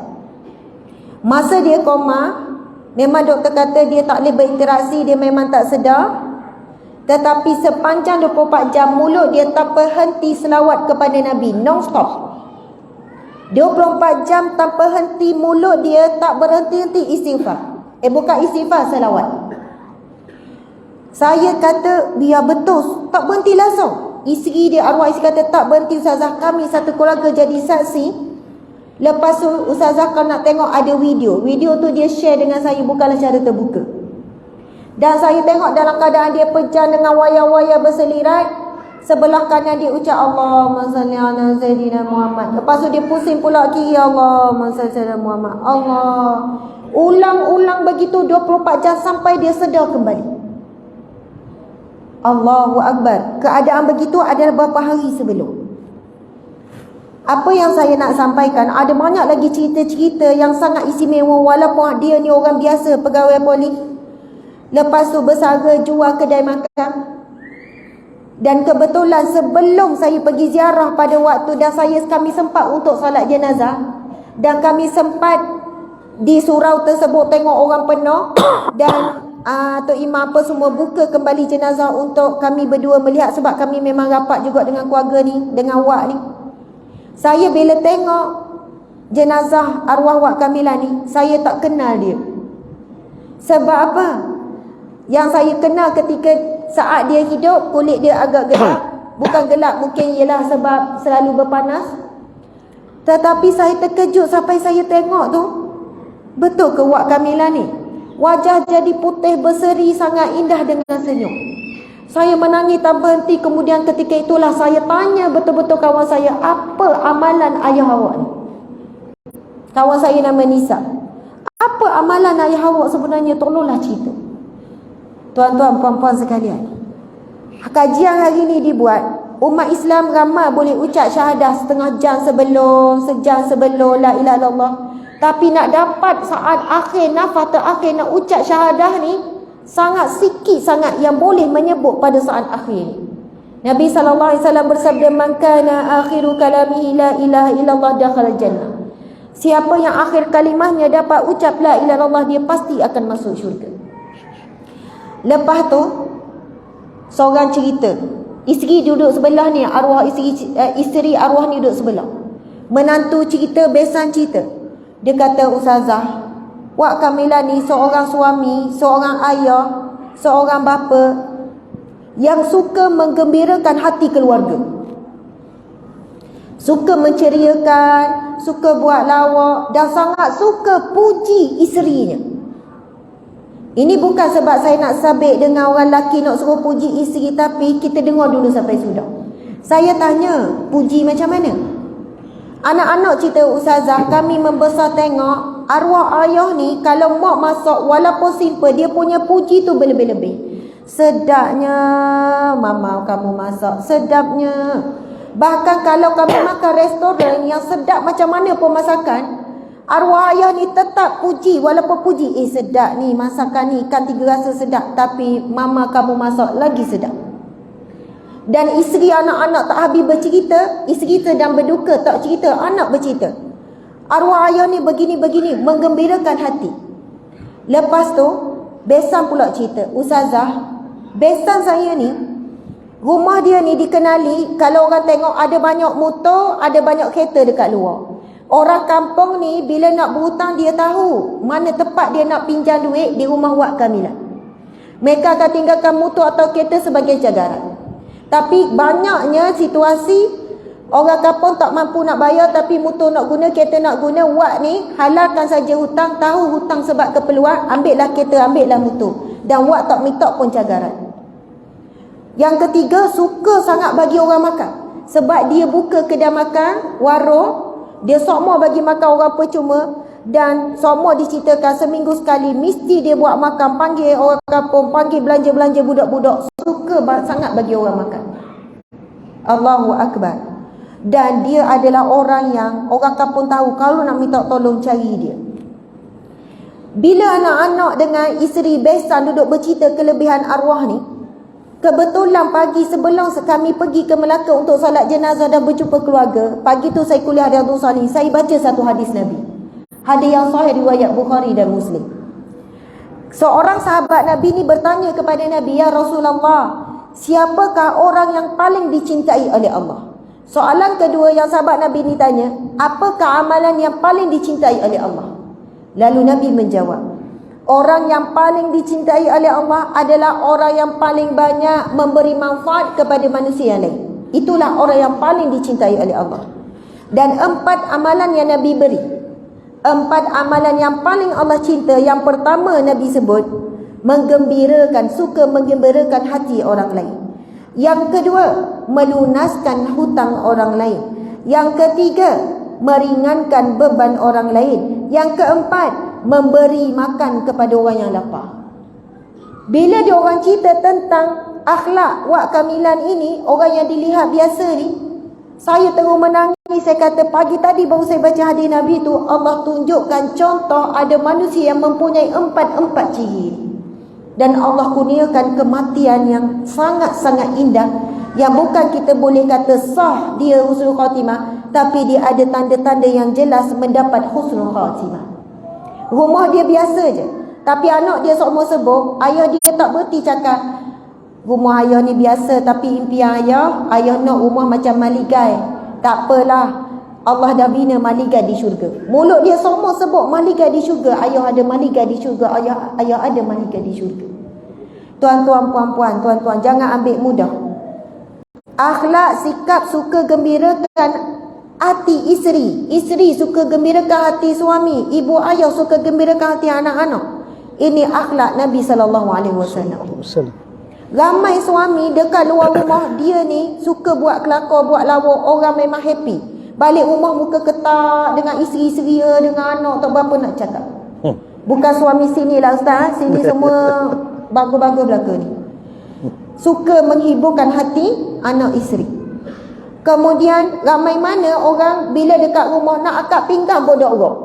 Masa dia koma, memang doktor kata dia tak boleh berinteraksi, dia memang tak sedar. Tetapi sepanjang 24 jam mulut dia tanpa henti selawat kepada Nabi, non-stop. 24 jam tanpa henti mulut dia tak berhenti-henti istighfar. Bukan istighfar, selawat. Saya kata biar betul, tak berhenti langsung. Isteri dia, arwah isteri kata tak berhenti Ustazah, kami satu keluarga jadi saksi. Lepas tu Ustazah kalau nak tengok ada video tu dia share dengan saya, bukanlah secara terbuka. Dan saya tengok dalam keadaan dia pejam dengan wayar-wayar berselirat. Sebelah kanan dia ucap Allahumma salli ala Sayyidina Muhammad. Lepas tu dia pusing pula kiri, Allahumma salli ala Muhammad, Allah. Ulang-ulang begitu 24 jam sampai dia sedar kembali. Allahu Akbar. Keadaan begitu adalah beberapa hari sebelum. Apa yang saya nak sampaikan, ada banyak lagi cerita-cerita yang sangat istimewa. Walaupun dia ni orang biasa, pegawai polis, lepas tu bersara jual kedai makan. Dan kebetulan sebelum saya pergi ziarah pada waktu, dan kami sempat untuk solat jenazah, dan kami sempat di surau tersebut tengok orang penuh. Dan Tok Imam apa semua buka kembali jenazah untuk kami berdua melihat, sebab kami memang rapat juga dengan keluarga ni, dengan Wak ni. Saya bila tengok jenazah arwah Wak Kamilah ni, saya tak kenal dia. Sebab apa? Yang saya kenal ketika saat dia hidup, kulit dia agak gelap. Bukan gelap, mungkin ialah sebab selalu berpanas. Tetapi saya terkejut sampai saya tengok tu, betul ke Wak Kamilah ni? Wajah jadi putih berseri, sangat indah dengan senyum. Saya menangis tak berhenti. Kemudian ketika itulah saya tanya betul-betul kawan saya, apa amalan ayah awak ni? Kawan saya nama Nisa. Apa amalan ayah awak sebenarnya? Tolonglah cerita. Tuan-tuan, puan-puan sekalian, kajian hari ni dibuat, umat Islam ramai boleh ucap syahadah setengah jam sebelum, sejam sebelum la ilaha illallah. Tapi nak dapat saat akhir, nafas terakhir nak ucap syahadah ni, sangat sikit sangat yang boleh menyebut pada saat akhir. Nabi SAW bersabda, man kana akhiru kalamihi la ilaha illallah dakhala jannah. Siapa yang akhir kalimahnya dapat ucap la ilaha illallah, dia pasti akan masuk syurga. Lepas tu seorang cerita, isteri duduk sebelah ni, arwah isteri arwah ni duduk sebelah. Menantu cerita, besan cerita. Dia kata, Ustazah, Wak Kamilah ni seorang suami, seorang ayah, seorang bapa yang suka menggembirakan hati keluarga. Suka menceriakan, suka buat lawak dan sangat suka puji isterinya. Ini bukan sebab saya nak sabik dengan orang lelaki nak suruh puji isteri, tapi kita dengar dulu sampai sudah. Saya tanya, puji macam mana? Anak-anak cerita, Ustazah, kami membesar tengok arwah ayah ni kalau mak masak walaupun simple, dia punya puji tu berlebih-lebih. Sedapnya mama kamu masak, sedapnya. Bahkan kalau kami makan restoran yang sedap macam mana pun masakan, arwah ayah ni tetap puji, walaupun puji, sedap ni masakan ni, ikan tiga rasa sedap, tapi mama kamu masak lagi sedap. Dan isteri anak-anak tak habis bercerita, isteri sedang berduka tak cerita, anak bercerita. Arwah ayah ni begini-begini, menggembirakan hati. Lepas tu besan pula cerita, Ustazah, besan saya ni, rumah dia ni dikenali, kalau orang tengok ada banyak motor, ada banyak kereta dekat luar. Orang kampung ni bila nak berhutang, dia tahu mana tempat dia nak pinjam duit di rumah Wak Kamilah. Mereka akan tinggalkan motor atau kereta sebagai jagaran. Tapi banyaknya situasi orang kampung tak mampu nak bayar, tapi motor nak guna, kereta nak guna. Wak ni halalkan saja hutang, tahu hutang sebab keperluan, ambillah kereta, ambillah motor. Dan Wak tak minta pun cagaran. Yang ketiga, suka sangat bagi orang makan. Sebab dia buka kedai makan, warung, dia sokmo bagi makan orang percuma. Dan sokmo diceritakan seminggu sekali mesti dia buat makan, panggil orang kampung, panggil belanja-belanja budak-budak. Suka sangat bagi orang makan. Allahu Akbar. Dan dia adalah orang yang orang kampung tahu kalau nak minta tolong cari dia. Bila anak-anak dengan isteri besan duduk bercerita kelebihan arwah ni, kebetulan pagi sebelum kami pergi ke Melaka untuk solat jenazah dan berjumpa keluarga, pagi tu saya kuliah Riyadhus Shalihin, saya baca satu hadis Nabi. Hadis yang sahih riwayat Bukhari dan Muslim. Seorang sahabat Nabi ni bertanya kepada Nabi, ya Rasulullah, siapakah orang yang paling dicintai oleh Allah? Soalan kedua yang sahabat Nabi ni tanya, apakah amalan yang paling dicintai oleh Allah? Lalu Nabi menjawab, orang yang paling dicintai oleh Allah adalah orang yang paling banyak memberi manfaat kepada manusia yang lain. Itulah orang yang paling dicintai oleh Allah. Dan 4 amalan yang Nabi beri, 4 amalan yang paling Allah cinta. Yang pertama Nabi sebut, menggembirakan, suka menggembirakan hati orang lain. Yang kedua, melunaskan hutang orang lain. Yang ketiga, meringankan beban orang lain. Yang keempat, memberi makan kepada orang yang lapar. Bila dia orang cerita tentang akhlak Wak Kamilah ini, orang yang dilihat biasa ni, saya terus menangis. Saya kata, pagi tadi baru saya baca hadis Nabi tu, Allah tunjukkan contoh ada manusia yang mempunyai 4 ciri. Dan Allah kurniakan kematian yang sangat-sangat indah, yang bukan kita boleh kata sah dia husnul khatimah, tapi dia ada tanda-tanda yang jelas mendapat husnul khatimah. Rumah dia biasa je, Tapi anak dia seumur sebut, ayah dia tak berhenti cakap, rumah ayah ni biasa tapi impian ayah nak rumah macam Maligai. Tak apalah, Allah dah bina Maligai di syurga. Mulut dia semua sebut Maligai di syurga, ayah ada Maligai di syurga, ayah ada Maligai di syurga. Tuan-tuan, puan-puan, tuan-tuan, jangan ambil mudah. Akhlak, sikap suka gembirakan hati isteri, isteri suka gembirakan hati suami, ibu ayah suka gembirakan hati anak-anak. Ini akhlak Nabi SAW. Ramai suami dekat luar rumah dia ni suka buat kelakar, buat lawak, orang memang happy. Balik rumah muka ketak dengan isteri-isteri dia, dengan anak, tak berapa nak cakap. Bukan suami sini lah Ustaz, sini semua bagus-bagus belaka ni. Suka menghiburkan hati anak isteri. Kemudian ramai mana orang bila dekat rumah nak akad pinggang bodoh orang.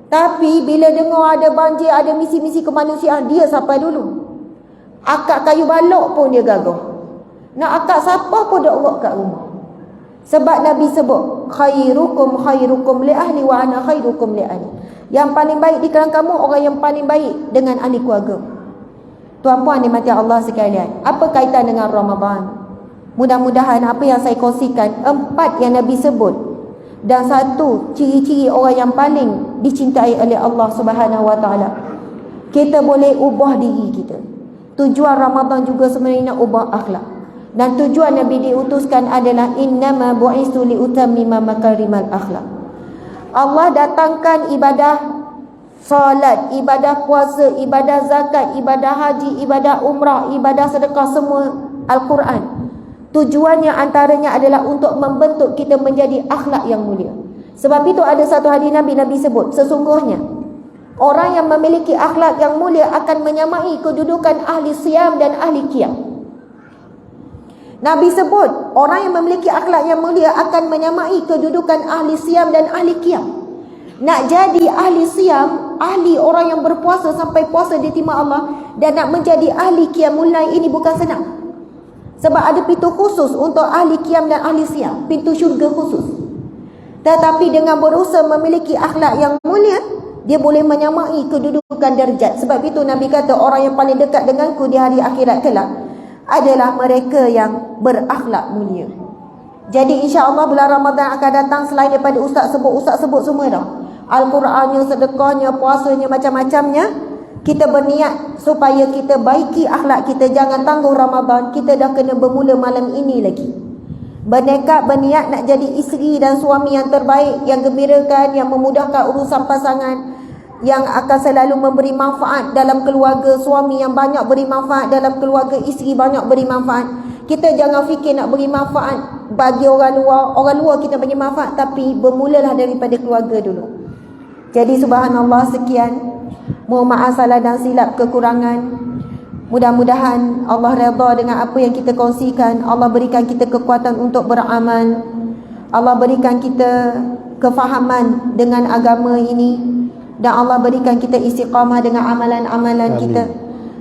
Tapi bila dengar ada banjir, ada misi-misi kemanusiaan, dia sampai dulu. Akad kayu balok pun dia gagah. Nak akad siapa pun dok orang kat rumah. Sebab Nabi sebut, khairukum li ahli wa ana khairukum li ahli. Yang paling baik di kalangan kamu orang yang paling baik dengan ahli keluarga. Tuan-puan dimati Allah sekalian, apa kaitan dengan Ramadan? Mudah-mudahan apa yang saya kongsikan, 4 yang Nabi sebut, dan 1 ciri-ciri orang yang paling dicintai oleh Allah Subhanahu wa taala, kita boleh ubah diri kita. Tujuan Ramadan juga sebenarnya nak ubah akhlak. Dan tujuan Nabi diutuskan adalah innama bu'istu liutammima makarimal akhlak. Allah datangkan ibadah salat, ibadah puasa, ibadah zakat, ibadah haji, ibadah umrah, ibadah sedekah, semua Al-Quran. Tujuannya antaranya adalah untuk membentuk kita menjadi akhlak yang mulia. Sebab itu ada satu hadis Nabi sebut, sesungguhnya orang yang memiliki akhlak yang mulia akan menyamai kedudukan ahli siyam dan ahli qiyam. Nabi sebut orang yang memiliki akhlak yang mulia akan menyamai kedudukan ahli siyam dan ahli qiyam. Nak jadi ahli siyam, ahli orang yang berpuasa sampai puasa diterima Allah, dan nak menjadi ahli qiyamul lail ini bukan senang. Sebab ada pintu khusus untuk ahli qiyam dan ahli siyam, pintu syurga khusus. Tetapi dengan berusaha memiliki akhlak yang mulia, dia boleh menyamai kedudukan darjat. Sebab itu Nabi kata orang yang paling dekat denganku di hari akhirat kelak adalah mereka yang berakhlak mulia. Jadi insya-Allah bulan Ramadan akan datang, selain daripada ustaz sebut semua dah. Al-Qurannya, sedekahnya, puasanya, macam-macamnya. Kita berniat supaya kita baiki akhlak kita. Jangan tangguh Ramadan, kita dah kena bermula malam ini lagi. Bernekat, berniat nak jadi isteri dan suami yang terbaik, yang gembirakan, yang memudahkan urusan pasangan, yang akan selalu memberi manfaat dalam keluarga. Suami yang banyak beri manfaat dalam keluarga, isteri banyak beri manfaat. Kita jangan fikir nak beri manfaat bagi orang luar kita bagi manfaat, tapi bermulalah daripada keluarga dulu. Jadi subhanallah, sekian. Mohon maaf salah dan silap kekurangan. Mudah-mudahan Allah redha dengan apa yang kita kongsikan. Allah berikan kita kekuatan untuk beramal. Allah berikan kita kefahaman dengan agama ini, dan Allah berikan kita istiqamah dengan amalan-amalan kita.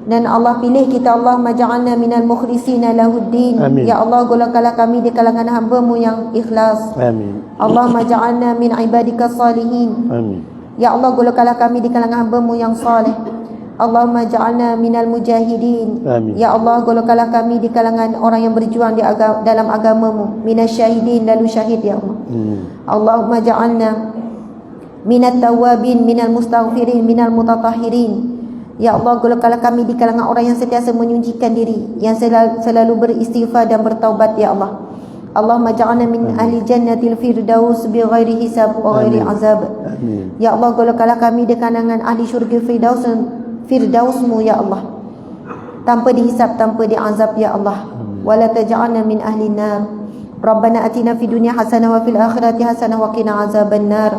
Dan Allah pilih kita, Allahumma ja'alna minal mukhlisina lahuddin. Ya Allah, golongkanlah kami di kalangan hamba-Mu yang ikhlas. Amin. Allahumma ja'alna min ibadikas salihin. Amin. Ya Allah, golongkanlah kami di kalangan hamba-Mu yang saleh. Allahumma ja'alna minal mujahidin. Amin. Ya Allah, golongkanlah kami di kalangan orang yang berjuang dalam agama-Mu. Minasyahidin, lalu syahid ya Allah. Allahumma ja'alna minat tawabin, minal mustaghfirin, minal mutatahhirin. Ya Allah, golongkanlah kami di kalangan orang yang sentiasa menyucikan diri, yang selalu beristighfar dan bertaubat ya Allah. Allahumma ja'alna min ahli jannatil firdaus bighairi hisab wa ghairi azab. Amin. Ya Allah, golongkanlah kami di kalangan ahli syurga firdaus-Mu ya Allah, tanpa dihisab, tanpa diazab ya Allah. Wala taj'alna min ahli nar. Rabbana atina fid dunya hasanah wa fil akhirati hasanah wa qina azaban nar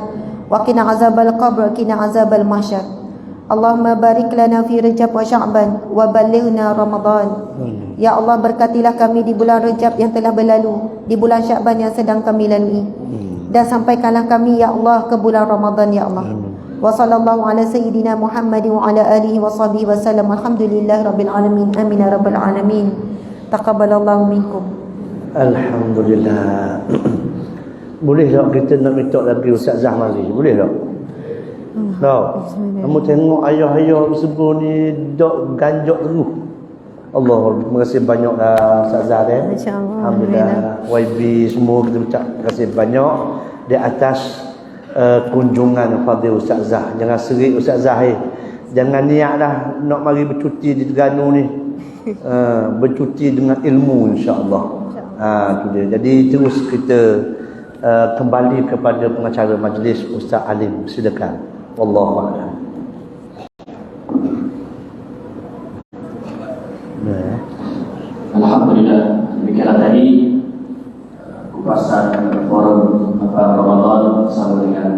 wa qina azabal qabr wa qina azabal mahsyar. Allahumma barik lana fi Rajab wa Sya'ban wa ballighna Ramadan. Ya Allah, berkatilah kami di bulan Rajab yang telah berlalu, di bulan Sya'ban yang sedang kami lalui, dan sampaikanlah kami ya Allah ke bulan Ramadan ya Allah. Wa sallallahu ala sayyidina Muhammad wa ala alihi wa sahbihi wa sallam. Alhamdulillah rabbil alamin. Amin ya rabbal alamin. Taqabbalallahu minkum. Alhamdulillah. Boleh tak kita nak minta lagi Ustaz Zahmali? Boleh tak? Tahu. Kamu tengok ayah-ayah sebelum ni dok ganjok terus. Allah, terima kasih banyaklah Ustazah dia. Masya-Allah. Alhamdulillah. YB semua kita ucap terima kasih banyak di atas kunjungan Fadil Ustazah. Jangan serik Ustazah Jangan niatlah nak mari bercuti di Terengganu ni. Bercuti dengan ilmu insya-Allah. Tu dia. Jadi terus kita kembali kepada pengacara majlis Ustaz Alim. Silakan. Wallahu a'lam. Alhamdulillah, demikianlah tadi kupasan forum Ramadan bersama dengan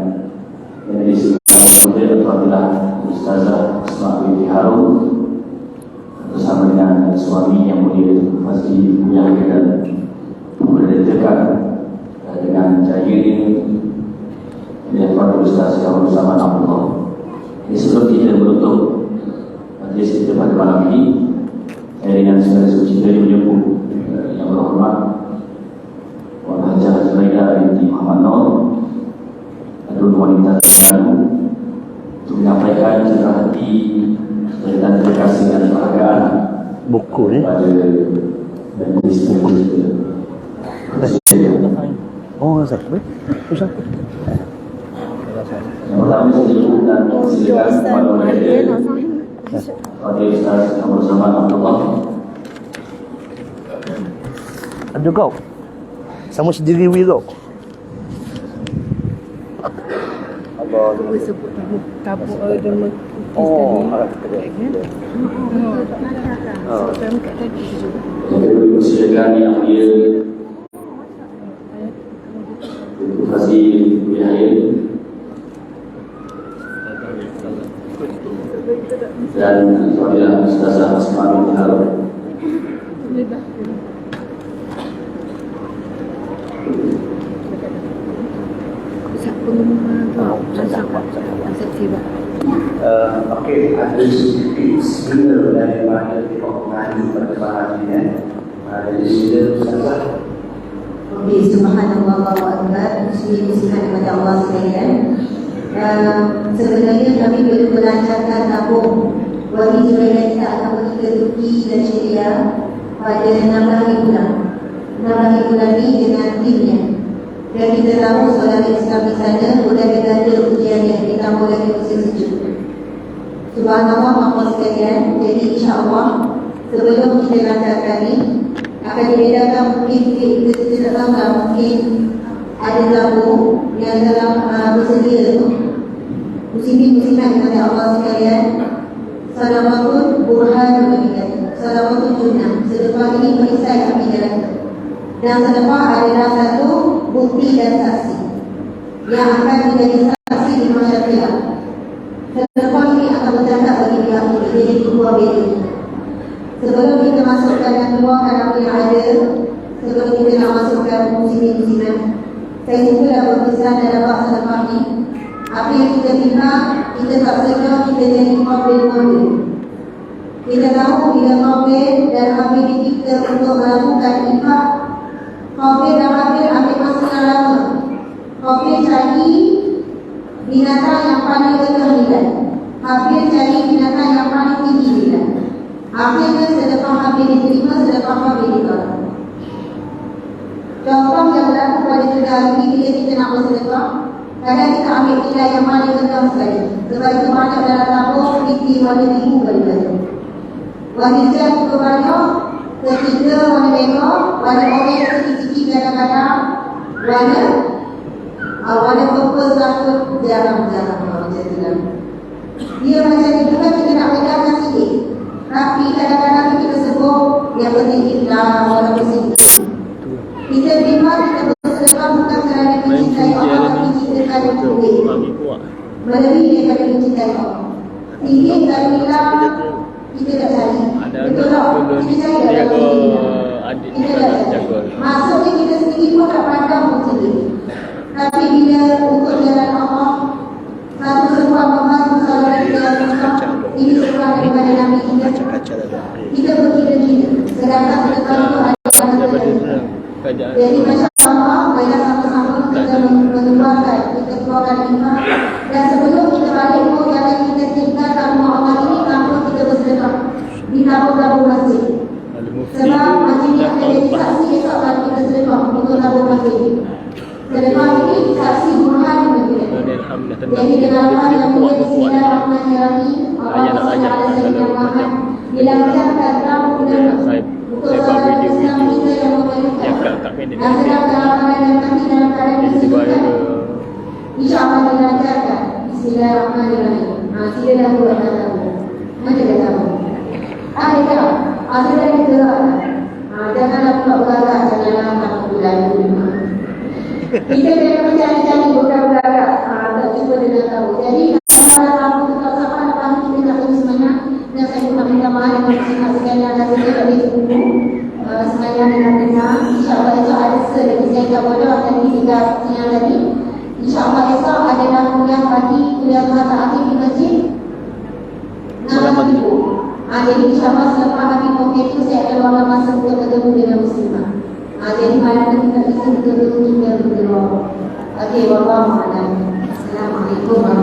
Majelis Fadil Fadilah Ustazah Asma binti Harun bersama dengan suami yang mulia Fazli yang kita berdekat dengan jaya ini dan Fadil Ustaz yang bersama Allah. Jadi sebelum kita menutup majlis kita pada malam ini, saya dengan segala suci dari menyebut yang berhormat Puan Hajah Zuraida binti Muhammad Nur, adun wanita Terengganu, untuk menyampaikan cita hati dan terima kasih dan penghargaan Buku ni. pada majlis buku kita. Oh, Ustaz. Ustaz. Yang pertama saya jemput dan silakan kepada mereka Fadil Ustaz yang bersama Allah. Ada kau. Sama sendiri wiro. Allah sebut tabuk derma Yang silakan yang mulia Ibu Fazli Yahya dan Fadilah Ustazah Asma binti Harun. Okey, ada sedikit sila daripada pengaji pada malam ini. Dari sila Ustazah. Okey, subhanallah Allahu akbar. Bismillah kepada Allah sekalian. Sebenarnya kami boleh melancarkan tabung wali Zuraida kita akan pergi ke Turki dan Syria pada 6 hari bulan. 6 hari bulan ini dengan timnya. Dan kita tahu saudara Islam di sana boleh ada ujiannya ditambah lagi musim sejuk. Subhanallah maaf sekalian. Jadi insya-Allah sebelum kita lancarkan ini akan dibedakan mungkin kita tidak tahu lah, mungkin ada tabung yang dalam bersedia tu muslimin-muslimat kepada Allah sekalian. Salawatul burhan bagi salawatul junnah. Selepas ini perisai akidah. Dan selepas adalah satu bukti dan saksi yang akan menjadi saksi di masyarakat. Selepas ini akan bercakap bagi pihak ini jadi dua beda. Sebelum kita masukkan dan keluarkan apa yang ada, sebelum kita nak masukkan muslimin-muslimat, saya sukalah berpesan dalam bahasa selepas ini. Apa yang kita bimbang, kita tak sedar kita jadi problem. Kita tahu bila problem dan ability kita untuk melakukan infak, problem dan hampir ambil masa yang lama. Problem cari binatang yang paling rendah nilai, hampir cari binatang yang paling tinggi nilai. Akhirnya sedekah hampir diterima, sedekah hampir ditolak. Contoh yang berlaku pada negara ini bila kita nak bersedekah, kadang kita ambil nilai yang paling rendah sekali. Sebab itu banyak dalam tabung fikir warna biru bagi-bagi. Warna hijau juga banyak, ketiga warna merah, warna oranye sikit-sikit kadang-kadang, warna purple satu jarang-jarang macam tu lah. Dia macam ni juga kita nak bedakan sikit. Tapi kadang-kadang kita sebut yang penting ikhlas, orang bersih. Kita terima, kita bersedekah bukan kerana mencintai Allah, tapi kita kerana duit. Melebihi daripada mencintai Allah. Tinggi dan hilang, kita tak cari. Betul tak? Kita cari dalam diri kita. Kita tak cari. Maksudnya kita sendiri pun tak pandang pun sendiri. Tapi bila untuk jalan Allah, satu sebuah membantu saudara kita yang susah, ini sebuah daripada Nabi kita. Kita berkira-kira. Sedangkan sedekah itu ada yang jadi Masya Allah, baiklah sama-sama kita mengeluarkan, kita keluarkan iman. Dan sebelum kita balik Selepas ini saksi burhan begitu. Alhamdulillah tenang. Jadi kenapa yang Kuat. Bismillahirrahmanirrahim. Ayat nak ajak kalau macam Dilancarkan dalam bulan saya buat video-video yang tak pendek. dan sedang dalam keadaan mati dalam keadaan Jadi disebutkan. ke InsyaAllah dilancarkan. Bismillahirrahmanirrahim. Sila dah buat tahu. Macam dah tahu. Ada tak? Ada yang gerak. Janganlah pula bergerak. Janganlah nak bulan lima. Kita kena mencari-cari bergerak-gerak. Tak cuba dia tahu. Jadi kalau kamu tak sabar, kamu kita tak tahu semuanya. Dan saya pun minta maaf dengan pihak sekalian dan saya tak boleh tunggu semuanya dengan benar. InsyaAllah esok ada sedikit saya tak bodoh dan kita siang tadi. InsyaAllah esok adalah kuliah pagi, kuliah mata akhir di masjid. Jadi insyaAllah selepas habis COVID itu saya akan luangkan masa untuk bertemu dengan muslimah. Jadi malam nanti kita bisa betul-betul tinggal berdua. Okey, wallahualam. Assalamualaikum warahmatullahi wabarakatuh.